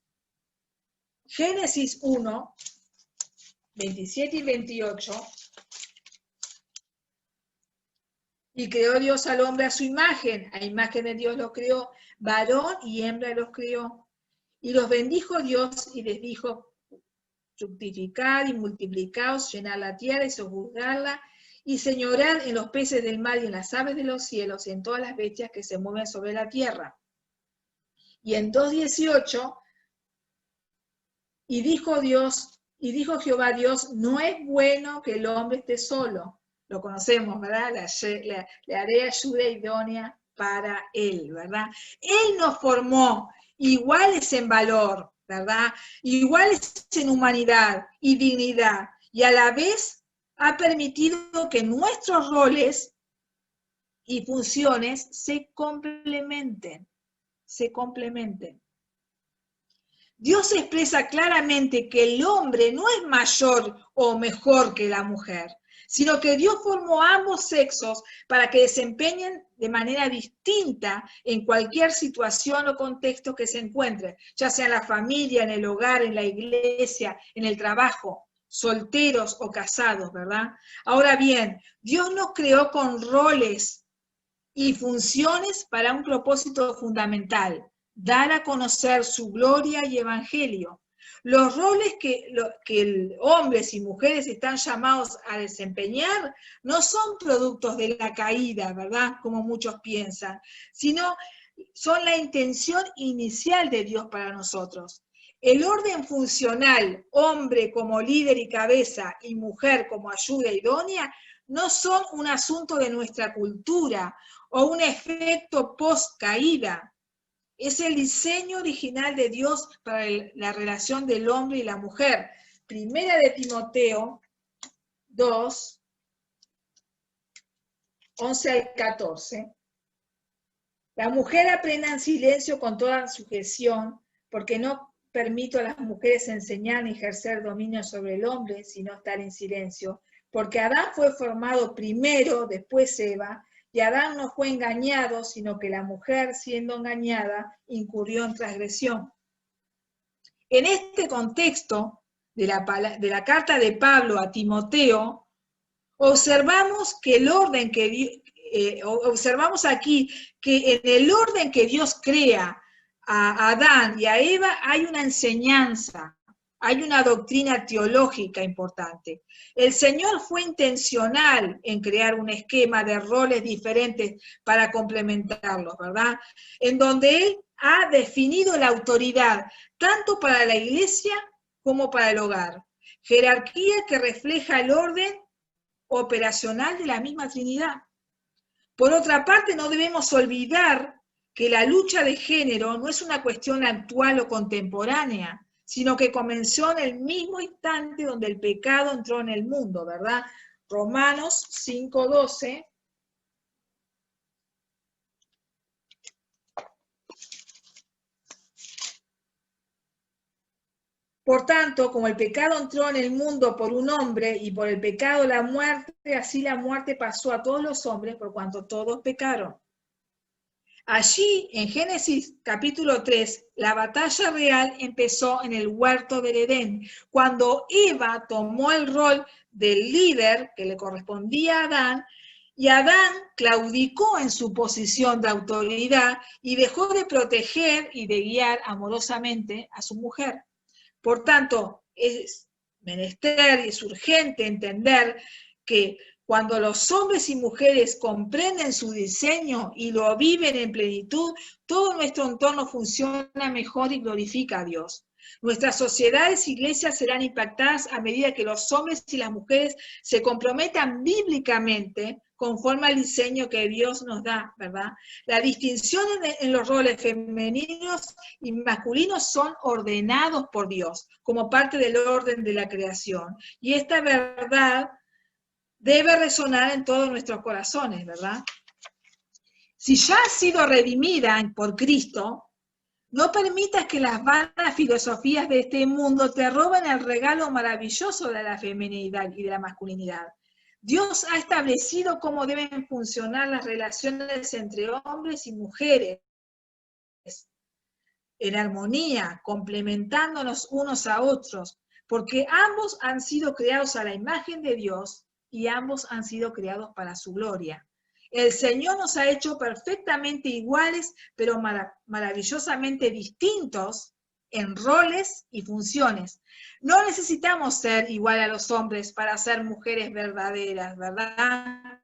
Génesis 1, 27 y 28. Y creó Dios al hombre a su imagen, a imagen de Dios los creó, varón y hembra los crió. Y los bendijo Dios y les dijo: fructificad y multiplicaos, llenad la tierra y sojuzgadla, y señorad en los peces del mar y en las aves de los cielos y en todas las bestias que se mueven sobre la tierra. Y en 2:18, y dijo Jehová Dios: no es bueno que el hombre esté solo. Lo conocemos, ¿verdad? Le haré ayuda idónea para él, ¿verdad? Él nos formó iguales en valor, ¿verdad? Iguales en humanidad y dignidad, y a la vez ha permitido que nuestros roles y funciones se complementen, se complementen. Dios expresa claramente que el hombre no es mayor o mejor que la mujer, sino que Dios formó ambos sexos para que desempeñen de manera distinta en cualquier situación o contexto que se encuentren, ya sea en la familia, en el hogar, en la iglesia, en el trabajo, solteros o casados, ¿verdad? Ahora bien, Dios nos creó con roles y funciones para un propósito fundamental: dar a conocer su gloria y evangelio. Los roles que hombres y mujeres están llamados a desempeñar no son productos de la caída, ¿verdad? Como muchos piensan, sino son la intención inicial de Dios para nosotros. El orden funcional, hombre como líder y cabeza y mujer como ayuda idónea, no son un asunto de nuestra cultura o un efecto post-caída. Es el diseño original de Dios para la relación del hombre y la mujer. Primera de Timoteo 2, 11 al 14. La mujer aprenda en silencio con toda sujeción, porque no permito a las mujeres enseñar ni ejercer dominio sobre el hombre, sino estar en silencio. Porque Adán fue formado primero, después Eva, y Adán no fue engañado, sino que la mujer, siendo engañada, incurrió en transgresión. En este contexto de la carta de Pablo a Timoteo, observamos observamos aquí que en el orden que Dios crea a Adán y a Eva hay una enseñanza, hay una doctrina teológica importante. El Señor fue intencional en crear un esquema de roles diferentes para complementarlos, ¿verdad? En donde Él ha definido la autoridad, tanto para la iglesia como para el hogar. Jerarquía que refleja el orden operacional de la misma Trinidad. Por otra parte, no debemos olvidar que la lucha de género no es una cuestión actual o contemporánea, sino que comenzó en el mismo instante donde el pecado entró en el mundo, ¿verdad? Romanos 5:12. Por tanto, como el pecado entró en el mundo por un hombre, y por el pecado la muerte, así la muerte pasó a todos los hombres, por cuanto todos pecaron. Allí, en Génesis capítulo 3, la batalla real empezó en el huerto del Edén, cuando Eva tomó el rol del líder que le correspondía a Adán, y Adán claudicó en su posición de autoridad y dejó de proteger y de guiar amorosamente a su mujer. Por tanto, es menester y es urgente entender que cuando los hombres y mujeres comprenden su diseño y lo viven en plenitud, todo nuestro entorno funciona mejor y glorifica a Dios. Nuestras sociedades e iglesias serán impactadas a medida que los hombres y las mujeres se comprometan bíblicamente conforme al diseño que Dios nos da, ¿verdad? La distinción en los roles femeninos y masculinos son ordenados por Dios como parte del orden de la creación. Y esta verdad debe resonar en todos nuestros corazones, ¿verdad? Si ya has sido redimida por Cristo, no permitas que las vanas filosofías de este mundo te roben el regalo maravilloso de la feminidad y de la masculinidad. Dios ha establecido cómo deben funcionar las relaciones entre hombres y mujeres en armonía, complementándonos unos a otros, porque ambos han sido creados a la imagen de Dios y ambos han sido creados para su gloria. El Señor nos ha hecho perfectamente iguales, pero maravillosamente distintos en roles y funciones. No necesitamos ser igual a los hombres para ser mujeres verdaderas, ¿verdad?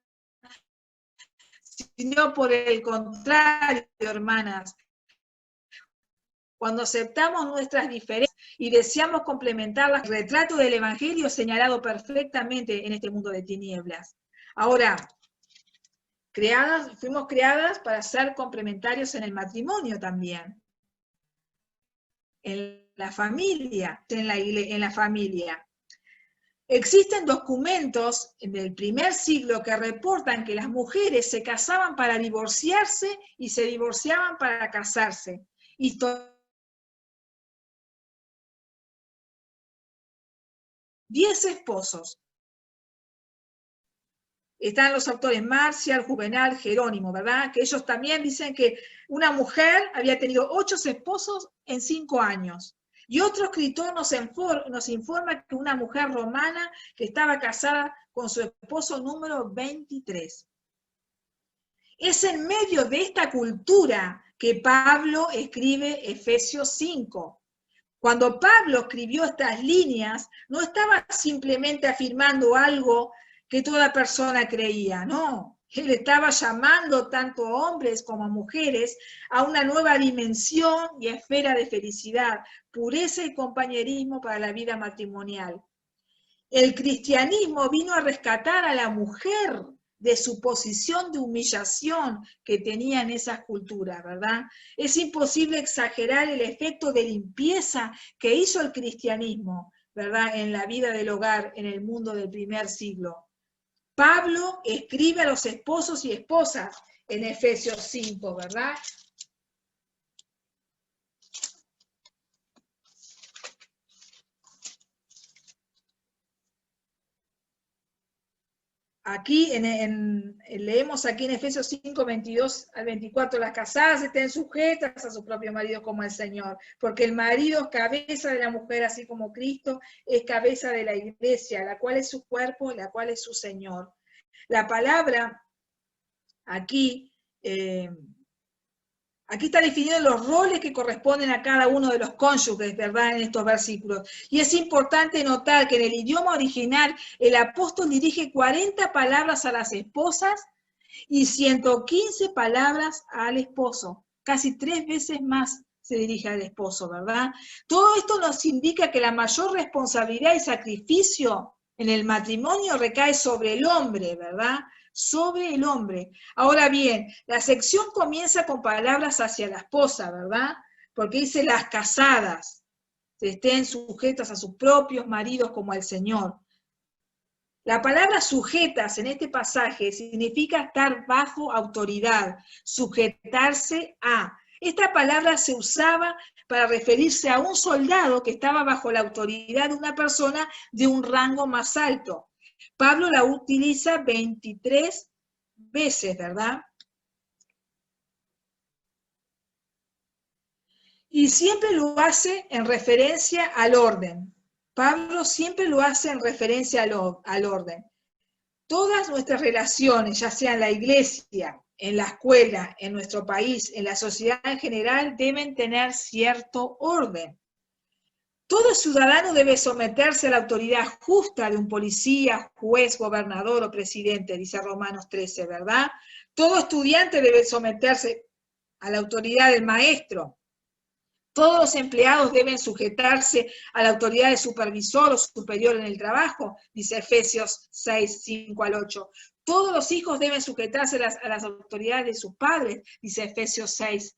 Sino por el contrario, hermanas, cuando aceptamos nuestras diferencias y deseamos complementarlas, el retrato del Evangelio señalado perfectamente en este mundo de tinieblas. Ahora, fuimos creadas para ser complementarios en el matrimonio también. En la familia, en la familia. Existen documentos del primer siglo que reportan que las mujeres se casaban para divorciarse y se divorciaban para casarse. 10 esposos. Están los autores Marcial, Juvenal, Jerónimo, ¿verdad? Que ellos también dicen que una mujer había tenido 8 esposos en 5 años. Y otro escritor nos informa que una mujer romana que estaba casada con su esposo número 23. Es en medio de esta cultura que Pablo escribe Efesios 5. Cuando Pablo escribió estas líneas, no estaba simplemente afirmando algo que toda persona creía, no. Él estaba llamando tanto a hombres como a mujeres a una nueva dimensión y esfera de felicidad, pureza y compañerismo para la vida matrimonial. El cristianismo vino a rescatar a la mujer de su posición de humillación que tenía en esas culturas, ¿verdad? Es imposible exagerar el efecto de limpieza que hizo el cristianismo, ¿verdad? En la vida del hogar, en el mundo del primer siglo. Pablo escribe a los esposos y esposas en Efesios 5, ¿verdad? Aquí leemos aquí en Efesios 5, 22 al 24, las casadas estén sujetas a su propio marido como al Señor, porque el marido es cabeza de la mujer, así como Cristo es cabeza de la iglesia, la cual es su cuerpo, la cual es su Señor. La palabra aquí, aquí está definido los roles que corresponden a cada uno de los cónyuges, ¿verdad?, en estos versículos. Y es importante notar que en el idioma original el apóstol dirige 40 palabras a las esposas y 115 palabras al esposo. Casi 3 veces más se dirige al esposo, ¿verdad? Todo esto nos indica que la mayor responsabilidad y sacrificio en el matrimonio recae sobre el hombre, ¿verdad? Sobre el hombre. Ahora bien, la sección comienza con palabras hacia la esposa, ¿verdad? Porque dice las casadas, estén sujetas a sus propios maridos como al Señor. La palabra sujetas en este pasaje significa estar bajo autoridad, sujetarse a. Esta palabra se usaba para referirse a un soldado que estaba bajo la autoridad de una persona de un rango más alto. Pablo la utiliza 23 veces, ¿verdad? Y siempre lo hace en referencia al orden. Pablo siempre lo hace en referencia al orden. Todas nuestras relaciones, ya sea en la iglesia, en la escuela, en nuestro país, en la sociedad en general, deben tener cierto orden. Todo ciudadano debe someterse a la autoridad justa de un policía, juez, gobernador o presidente, dice Romanos 13, ¿verdad? Todo estudiante debe someterse a la autoridad del maestro. Todos los empleados deben sujetarse a la autoridad del supervisor o superior en el trabajo, dice Efesios 6, 5 al 8. Todos los hijos deben sujetarse a las autoridades de sus padres, dice Efesios 6,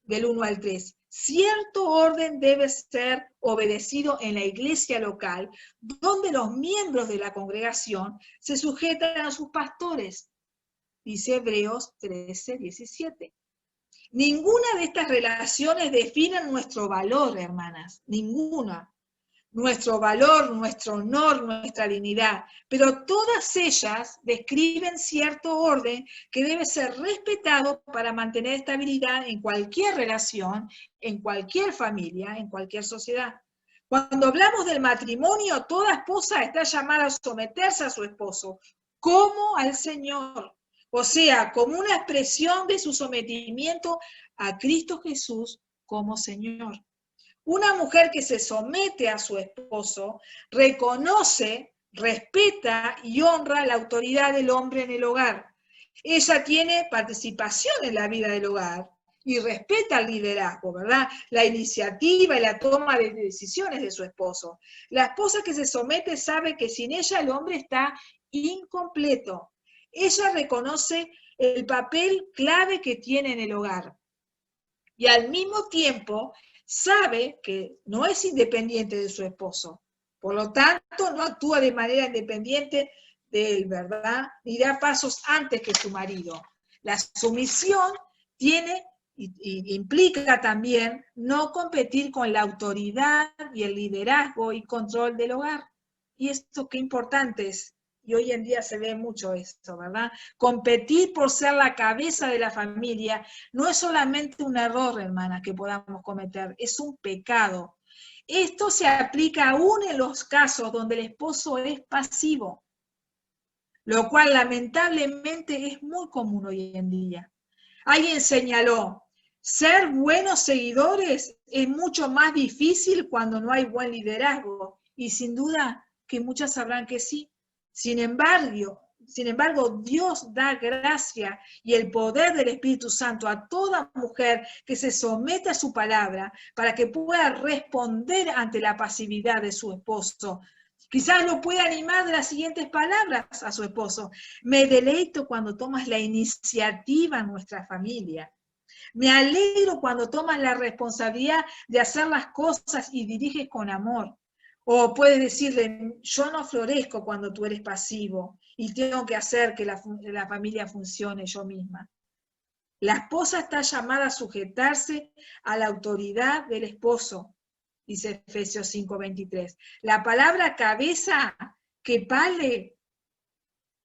del 1 al 3. Cierto orden debe ser obedecido en la iglesia local, donde los miembros de la congregación se sujetan a sus pastores, dice Hebreos 13, 17. Ninguna de estas relaciones define nuestro valor, hermanas, ninguna. Nuestro valor, nuestro honor, nuestra dignidad, pero todas ellas describen cierto orden que debe ser respetado para mantener estabilidad en cualquier relación, en cualquier familia, en cualquier sociedad. Cuando hablamos del matrimonio, toda esposa está llamada a someterse a su esposo, como al Señor. O sea, como una expresión de su sometimiento a Cristo Jesús como Señor. Una mujer que se somete a su esposo reconoce, respeta y honra la autoridad del hombre en el hogar. Ella tiene participación en la vida del hogar y respeta el liderazgo, ¿verdad? La iniciativa y la toma de decisiones de su esposo. La esposa que se somete sabe que sin ella el hombre está incompleto. Ella reconoce el papel clave que tiene en el hogar y al mismo tiempo sabe que no es independiente de su esposo, por lo tanto no actúa de manera independiente de él, ¿verdad? Ni da pasos antes que su marido. La sumisión tiene y implica también no competir con la autoridad y el liderazgo y control del hogar. Y esto qué importante es, y hoy en día se ve mucho esto, ¿verdad? Competir por ser la cabeza de la familia no es solamente un error, hermana, que podamos cometer, es un pecado. Esto se aplica aún en los casos donde el esposo es pasivo, lo cual lamentablemente es muy común hoy en día. Alguien señaló, ser buenos seguidores es mucho más difícil cuando no hay buen liderazgo, y sin duda que muchas sabrán que sí. Sin embargo, Dios da gracia y el poder del Espíritu Santo a toda mujer que se somete a su palabra para que pueda responder ante la pasividad de su esposo. Quizás lo pueda animar de las siguientes palabras a su esposo. Me deleito cuando tomas la iniciativa en nuestra familia. Me alegro cuando tomas la responsabilidad de hacer las cosas y diriges con amor. O puedes decirle, yo no florezco cuando tú eres pasivo y tengo que hacer que la familia funcione yo misma. La esposa está llamada a sujetarse a la autoridad del esposo, dice Efesios 5:23. La palabra cabeza, que pale,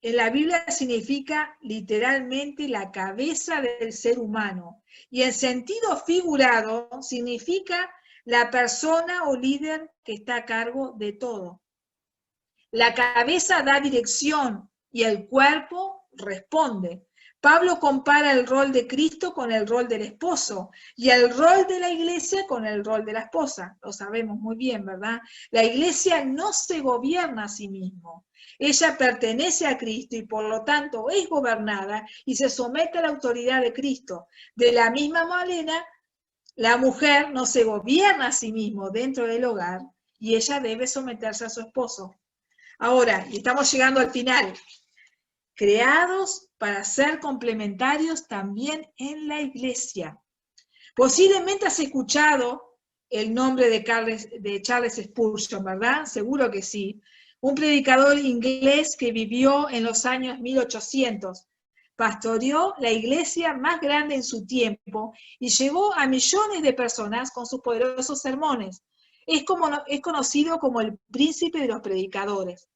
en la Biblia significa literalmente la cabeza del ser humano. Y en sentido figurado significa la persona o líder que está a cargo de todo. La cabeza da dirección y el cuerpo responde. Pablo compara el rol de Cristo con el rol del esposo y el rol de la iglesia con el rol de la esposa. Lo sabemos muy bien, ¿verdad? La iglesia no se gobierna a sí misma. Ella pertenece a Cristo y por lo tanto es gobernada y se somete a la autoridad de Cristo. De la misma manera, la mujer no se gobierna a sí misma dentro del hogar y ella debe someterse a su esposo. Ahora, y estamos llegando al final, creados para ser complementarios también en la iglesia. Posiblemente has escuchado el nombre de Charles Spurgeon, ¿verdad? Seguro que sí. Un predicador inglés que vivió en los años 1800. Pastoreó la iglesia más grande en su tiempo y llevó a millones de personas con sus poderosos sermones. Es conocido como el príncipe de los predicadores.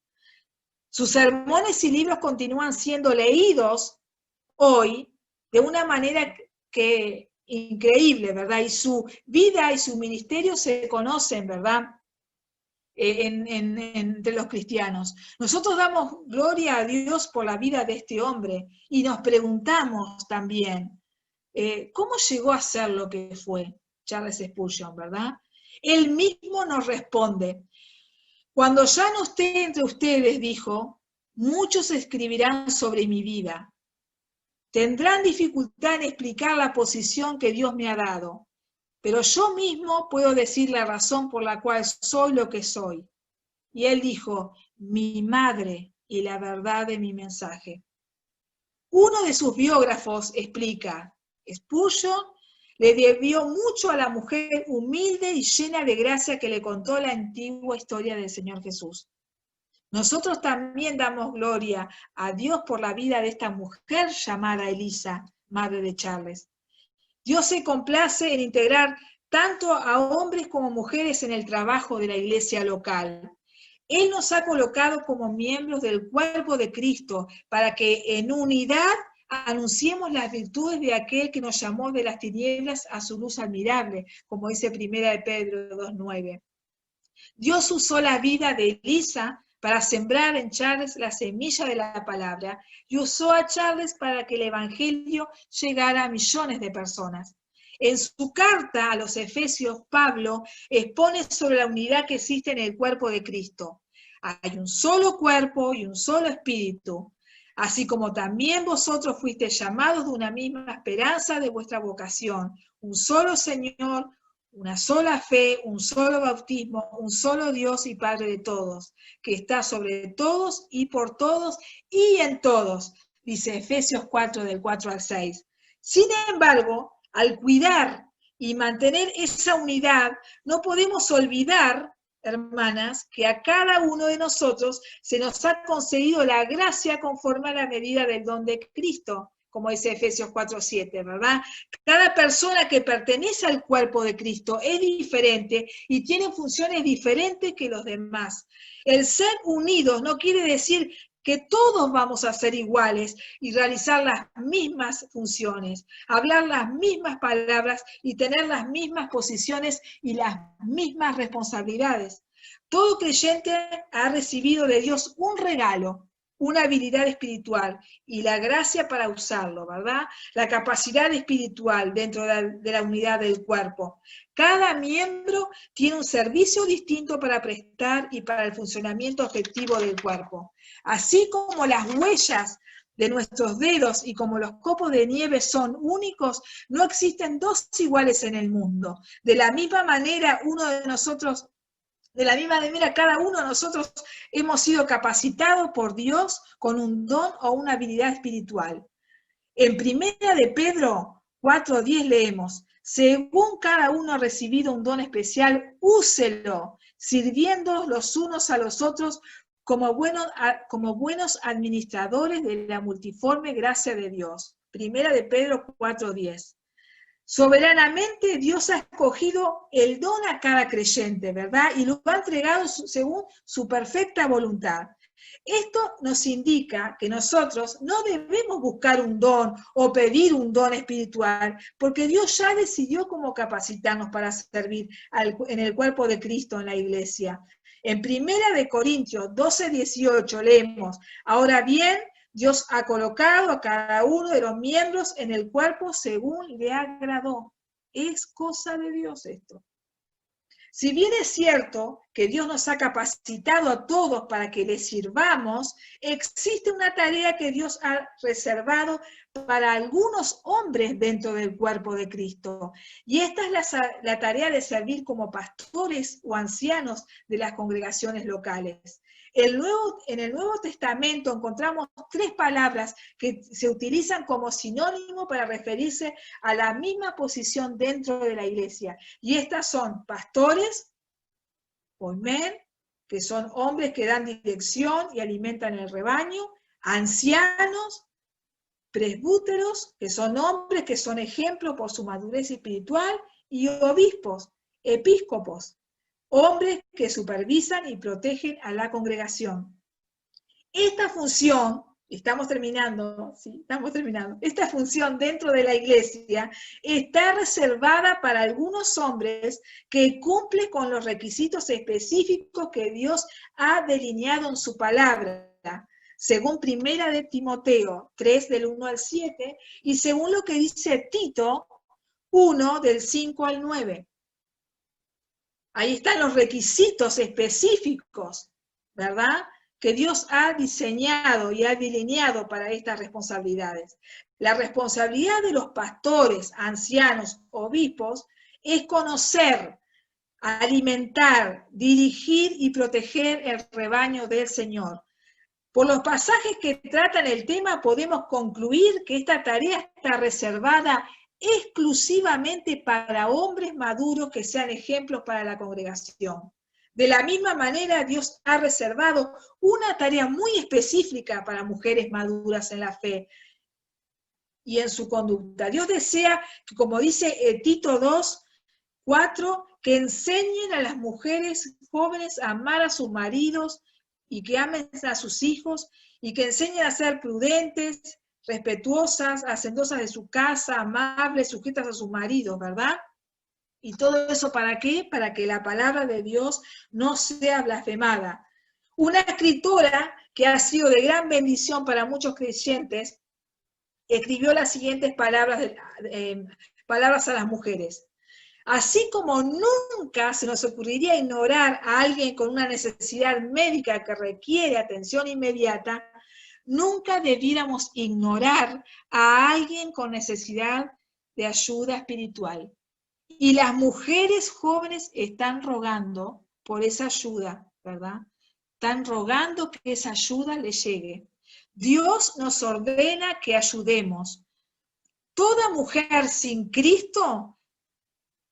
Sus sermones y libros continúan siendo leídos hoy de una manera que increíble, ¿verdad? Y su vida y su ministerio se conocen, ¿verdad? Entre los cristianos. Nosotros damos gloria a Dios por la vida de este hombre y nos preguntamos también, ¿cómo llegó a ser lo que fue Charles Spurgeon, verdad? Él mismo nos responde, cuando ya no esté entre ustedes, dijo, muchos escribirán sobre mi vida. Tendrán dificultad en explicar la posición que Dios me ha dado, pero yo mismo puedo decir la razón por la cual soy lo que soy. Y él dijo, mi madre y la verdad de mi mensaje. Uno de sus biógrafos explica, Spurgeon le debió mucho a la mujer humilde y llena de gracia que le contó la antigua historia del Señor Jesús. Nosotros también damos gloria a Dios por la vida de esta mujer llamada Elisa, madre de Charles. Dios se complace en integrar tanto a hombres como mujeres en el trabajo de la iglesia local. Él nos ha colocado como miembros del cuerpo de Cristo para que en unidad anunciemos las virtudes de aquel que nos llamó de las tinieblas a su luz admirable, como dice 1 de Pedro 2:9. Dios usó la vida de Elisa para sembrar en Charles la semilla de la palabra y usó a Charles para que el evangelio llegara a millones de personas. En su carta a los Efesios, Pablo expone sobre la unidad que existe en el cuerpo de Cristo. Hay un solo cuerpo y un solo espíritu, así como también vosotros fuisteis llamados de una misma esperanza de vuestra vocación, un solo Señor, una sola fe, un solo bautismo, un solo Dios y Padre de todos, que está sobre todos y por todos y en todos, dice Efesios 4, del 4 al 6. Sin embargo, al cuidar y mantener esa unidad, no podemos olvidar, hermanas, que a cada uno de nosotros se nos ha concedido la gracia conforme a la medida del don de Cristo, como dice Efesios 4:7, ¿verdad? Cada persona que pertenece al cuerpo de Cristo es diferente y tiene funciones diferentes que los demás. El ser unidos no quiere decir que todos vamos a ser iguales y realizar las mismas funciones, hablar las mismas palabras y tener las mismas posiciones y las mismas responsabilidades. Todo creyente ha recibido de Dios un regalo, una habilidad espiritual y la gracia para usarlo, ¿verdad? La capacidad espiritual dentro de la unidad del cuerpo. Cada miembro tiene un servicio distinto para prestar y para el funcionamiento efectivo del cuerpo. Así como las huellas de nuestros dedos y como los copos de nieve son únicos, no existen dos iguales en el mundo. De la misma manera, cada uno de nosotros hemos sido capacitados por Dios con un don o una habilidad espiritual. En 1 de Pedro 4:10 leemos: según cada uno ha recibido un don especial, úselo, sirviendo los unos a los otros como buenos administradores de la multiforme gracia de Dios. 1 de Pedro 4:10. Soberanamente Dios ha escogido el don a cada creyente, ¿verdad? Y lo ha entregado según su perfecta voluntad. Esto nos indica que nosotros no debemos buscar un don o pedir un don espiritual, porque Dios ya decidió cómo capacitarnos para servir en el cuerpo de Cristo en la iglesia. En 1 Corintios 12:18 leemos: ahora bien, Dios ha colocado a cada uno de los miembros en el cuerpo según le agradó. Es cosa de Dios esto. Si bien es cierto que Dios nos ha capacitado a todos para que le sirvamos, existe una tarea que Dios ha reservado para algunos hombres dentro del cuerpo de Cristo. Y esta es la tarea de servir como pastores o ancianos de las congregaciones locales. En el Nuevo Testamento encontramos 3 palabras que se utilizan como sinónimo para referirse a la misma posición dentro de la iglesia. Y estas son pastores, poimen, que son hombres que dan dirección y alimentan el rebaño, ancianos, presbúteros, que son hombres que son ejemplo por su madurez espiritual, y obispos, episcopos, hombres que supervisan y protegen a la congregación. Esta función, esta función dentro de la iglesia está reservada para algunos hombres que cumplen con los requisitos específicos que Dios ha delineado en su palabra, según 1 de Timoteo 3, del 1 al 7, y según lo que dice Tito 1, del 5 al 9. Ahí están los requisitos específicos, ¿verdad?, que Dios ha diseñado y ha delineado para estas responsabilidades. La responsabilidad de los pastores, ancianos, obispos, es conocer, alimentar, dirigir y proteger el rebaño del Señor. Por los pasajes que tratan el tema, podemos concluir que esta tarea está reservada exclusivamente para hombres maduros que sean ejemplos para la congregación. De la misma manera, Dios ha reservado una tarea muy específica para mujeres maduras en la fe y en su conducta. Dios desea que, como dice Tito 2:4, que enseñen a las mujeres jóvenes a amar a sus maridos y que amen a sus hijos y que enseñen a ser prudentes, respetuosas, hacendosas de su casa, amables, sujetas a sus maridos, ¿verdad? ¿Y todo eso para qué? Para que la palabra de Dios no sea blasfemada. Una escritora que ha sido de gran bendición para muchos creyentes escribió las siguientes palabras a las mujeres. Así como nunca se nos ocurriría ignorar a alguien con una necesidad médica que requiere atención inmediata, nunca debiéramos ignorar a alguien con necesidad de ayuda espiritual. Y las mujeres jóvenes están rogando por esa ayuda, ¿verdad? Están rogando que esa ayuda les llegue. Dios nos ordena que ayudemos. Toda mujer sin Cristo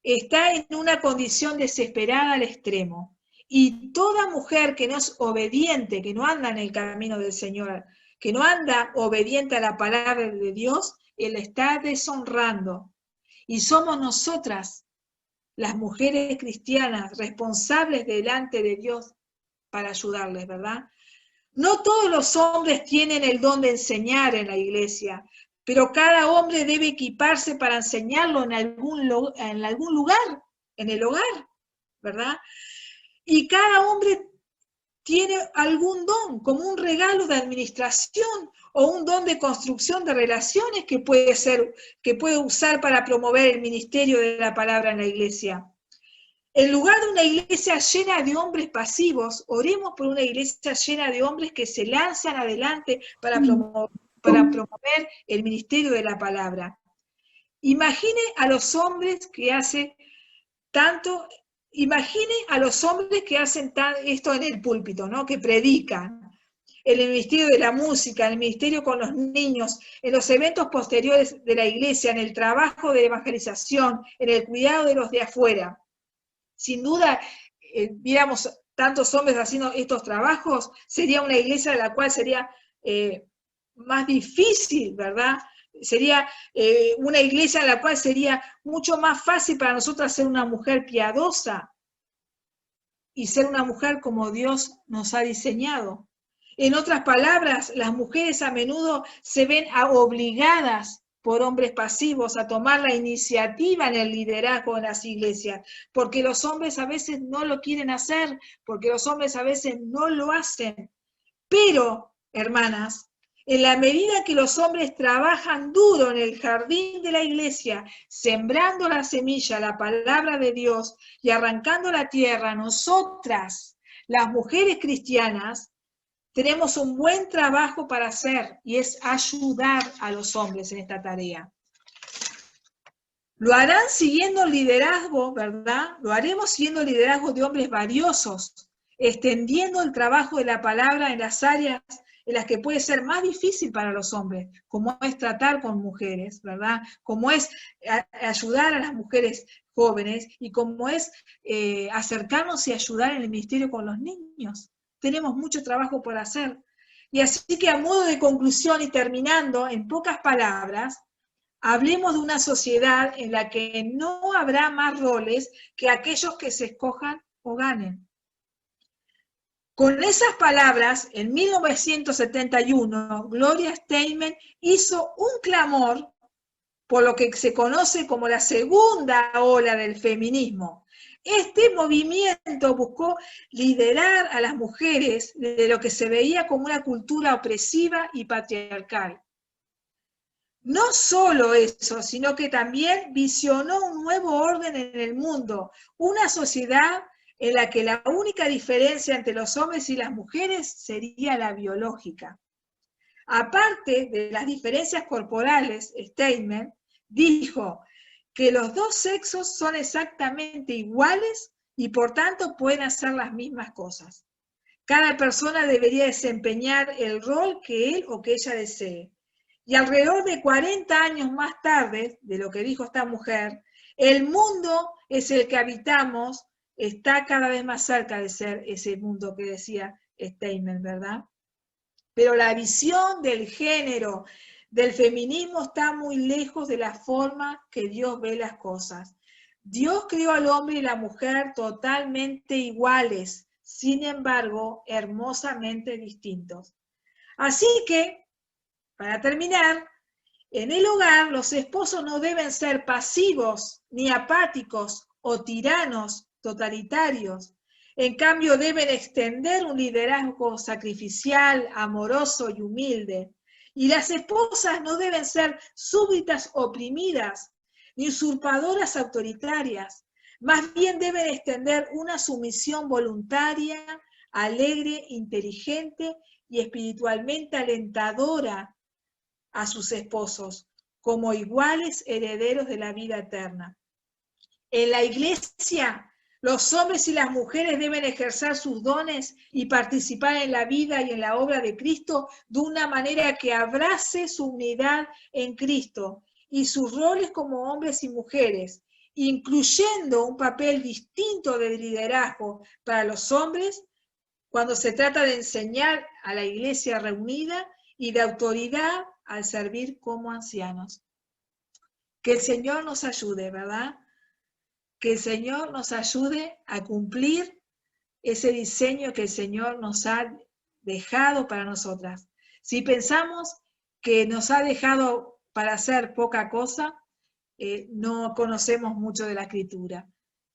está en una condición desesperada al extremo. Y toda mujer que no es obediente, que no anda en el camino del Señor, que no anda obediente a la palabra de Dios, Él está deshonrando. Y somos nosotras, las mujeres cristianas, responsables delante de Dios para ayudarles, ¿verdad? No todos los hombres tienen el don de enseñar en la iglesia, pero cada hombre debe equiparse para enseñarlo en algún lugar, en el hogar, ¿verdad? Y cada hombre tiene algún don, como un regalo de administración o un don de construcción de relaciones que puede usar para promover el ministerio de la palabra en la iglesia. En lugar de una iglesia llena de hombres pasivos, oremos por una iglesia llena de hombres que se lanzan adelante para promover el ministerio de la palabra. Imagine a los hombres que hacen esto en el púlpito, ¿no? Que predican, en el ministerio de la música, en el ministerio con los niños, en los eventos posteriores de la iglesia, en el trabajo de evangelización, en el cuidado de los de afuera. Sin duda, viéramos tantos hombres haciendo estos trabajos, sería una iglesia de la cual sería más difícil, ¿verdad? Sería una iglesia en la cual sería mucho más fácil para nosotras ser una mujer piadosa y ser una mujer como Dios nos ha diseñado. En otras palabras, las mujeres a menudo se ven obligadas por hombres pasivos a tomar la iniciativa en el liderazgo en las iglesias, porque los hombres a veces no lo quieren hacer, porque los hombres a veces no lo hacen. Pero, hermanas, en la medida que los hombres trabajan duro en el jardín de la iglesia, sembrando la semilla, la palabra de Dios, y arrancando la tierra, nosotras, las mujeres cristianas, tenemos un buen trabajo para hacer, y es ayudar a los hombres en esta tarea. Lo harán siguiendo el liderazgo, ¿verdad? Lo haremos siguiendo el liderazgo de hombres valiosos, extendiendo el trabajo de la palabra en las áreas en las que puede ser más difícil para los hombres, como es tratar con mujeres, ¿verdad? Como es ayudar a las mujeres jóvenes, y como es acercarnos y ayudar en el ministerio con los niños. Tenemos mucho trabajo por hacer. Y así que a modo de conclusión y terminando, en pocas palabras, hablemos de una sociedad en la que no habrá más roles que aquellos que se escojan o ganen. Con esas palabras, en 1971, Gloria Steinem hizo un clamor por lo que se conoce como la segunda ola del feminismo. Este movimiento buscó liderar a las mujeres de lo que se veía como una cultura opresiva y patriarcal. No solo eso, sino que también visionó un nuevo orden en el mundo, una sociedad en la que la única diferencia entre los hombres y las mujeres sería la biológica. Aparte de las diferencias corporales, Steinem dijo que los dos sexos son exactamente iguales y por tanto pueden hacer las mismas cosas. Cada persona debería desempeñar el rol que él o que ella desee. Y alrededor de 40 años más tarde, de lo que dijo esta mujer, el mundo es el que habitamos está cada vez más cerca de ser ese mundo que decía Steinem, ¿verdad? Pero la visión del género, del feminismo, está muy lejos de la forma que Dios ve las cosas. Dios creó al hombre y la mujer totalmente iguales, sin embargo, hermosamente distintos. Así que, para terminar, en el hogar los esposos no deben ser pasivos, ni apáticos o tiranos totalitarios. En cambio, deben extender un liderazgo sacrificial, amoroso y humilde. Y las esposas no deben ser súbditas oprimidas, ni usurpadoras autoritarias. Más bien deben extender una sumisión voluntaria, alegre, inteligente y espiritualmente alentadora a sus esposos, como iguales herederos de la vida eterna. En la iglesia, los hombres y las mujeres deben ejercer sus dones y participar en la vida y en la obra de Cristo de una manera que abrace su unidad en Cristo y sus roles como hombres y mujeres, incluyendo un papel distinto de liderazgo para los hombres cuando se trata de enseñar a la iglesia reunida y de autoridad al servir como ancianos. Que el Señor nos ayude, ¿verdad? Que el Señor nos ayude a cumplir ese diseño que el Señor nos ha dejado para nosotras. Si pensamos que nos ha dejado para hacer poca cosa, no conocemos mucho de la Escritura.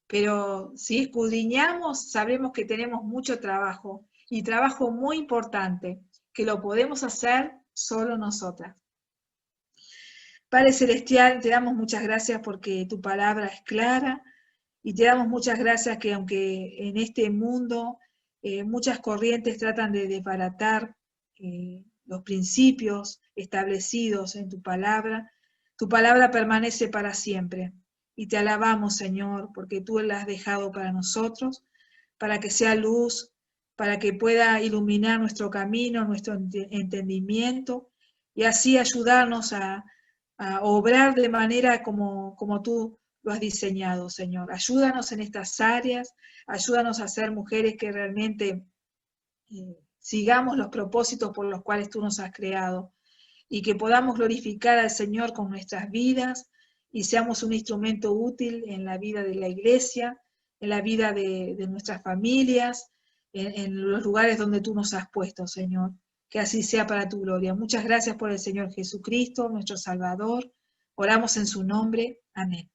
Pero si escudriñamos, sabremos que tenemos mucho trabajo, y trabajo muy importante, que lo podemos hacer solo nosotras. Padre Celestial, te damos muchas gracias porque tu palabra es clara, y te damos muchas gracias que aunque en este mundo muchas corrientes tratan de desbaratar los principios establecidos en tu palabra permanece para siempre. Y te alabamos, Señor, porque tú la has dejado para nosotros, para que sea luz, para que pueda iluminar nuestro camino, nuestro entendimiento, y así ayudarnos a obrar de manera como tú lo has diseñado, Señor. Ayúdanos en estas áreas, ayúdanos a ser mujeres que realmente sigamos los propósitos por los cuales tú nos has creado, y que podamos glorificar al Señor con nuestras vidas, y seamos un instrumento útil en la vida de la iglesia, en la vida de nuestras familias, en los lugares donde tú nos has puesto, Señor. Que así sea para tu gloria. Muchas gracias por el Señor Jesucristo, nuestro Salvador. Oramos en su nombre. Amén.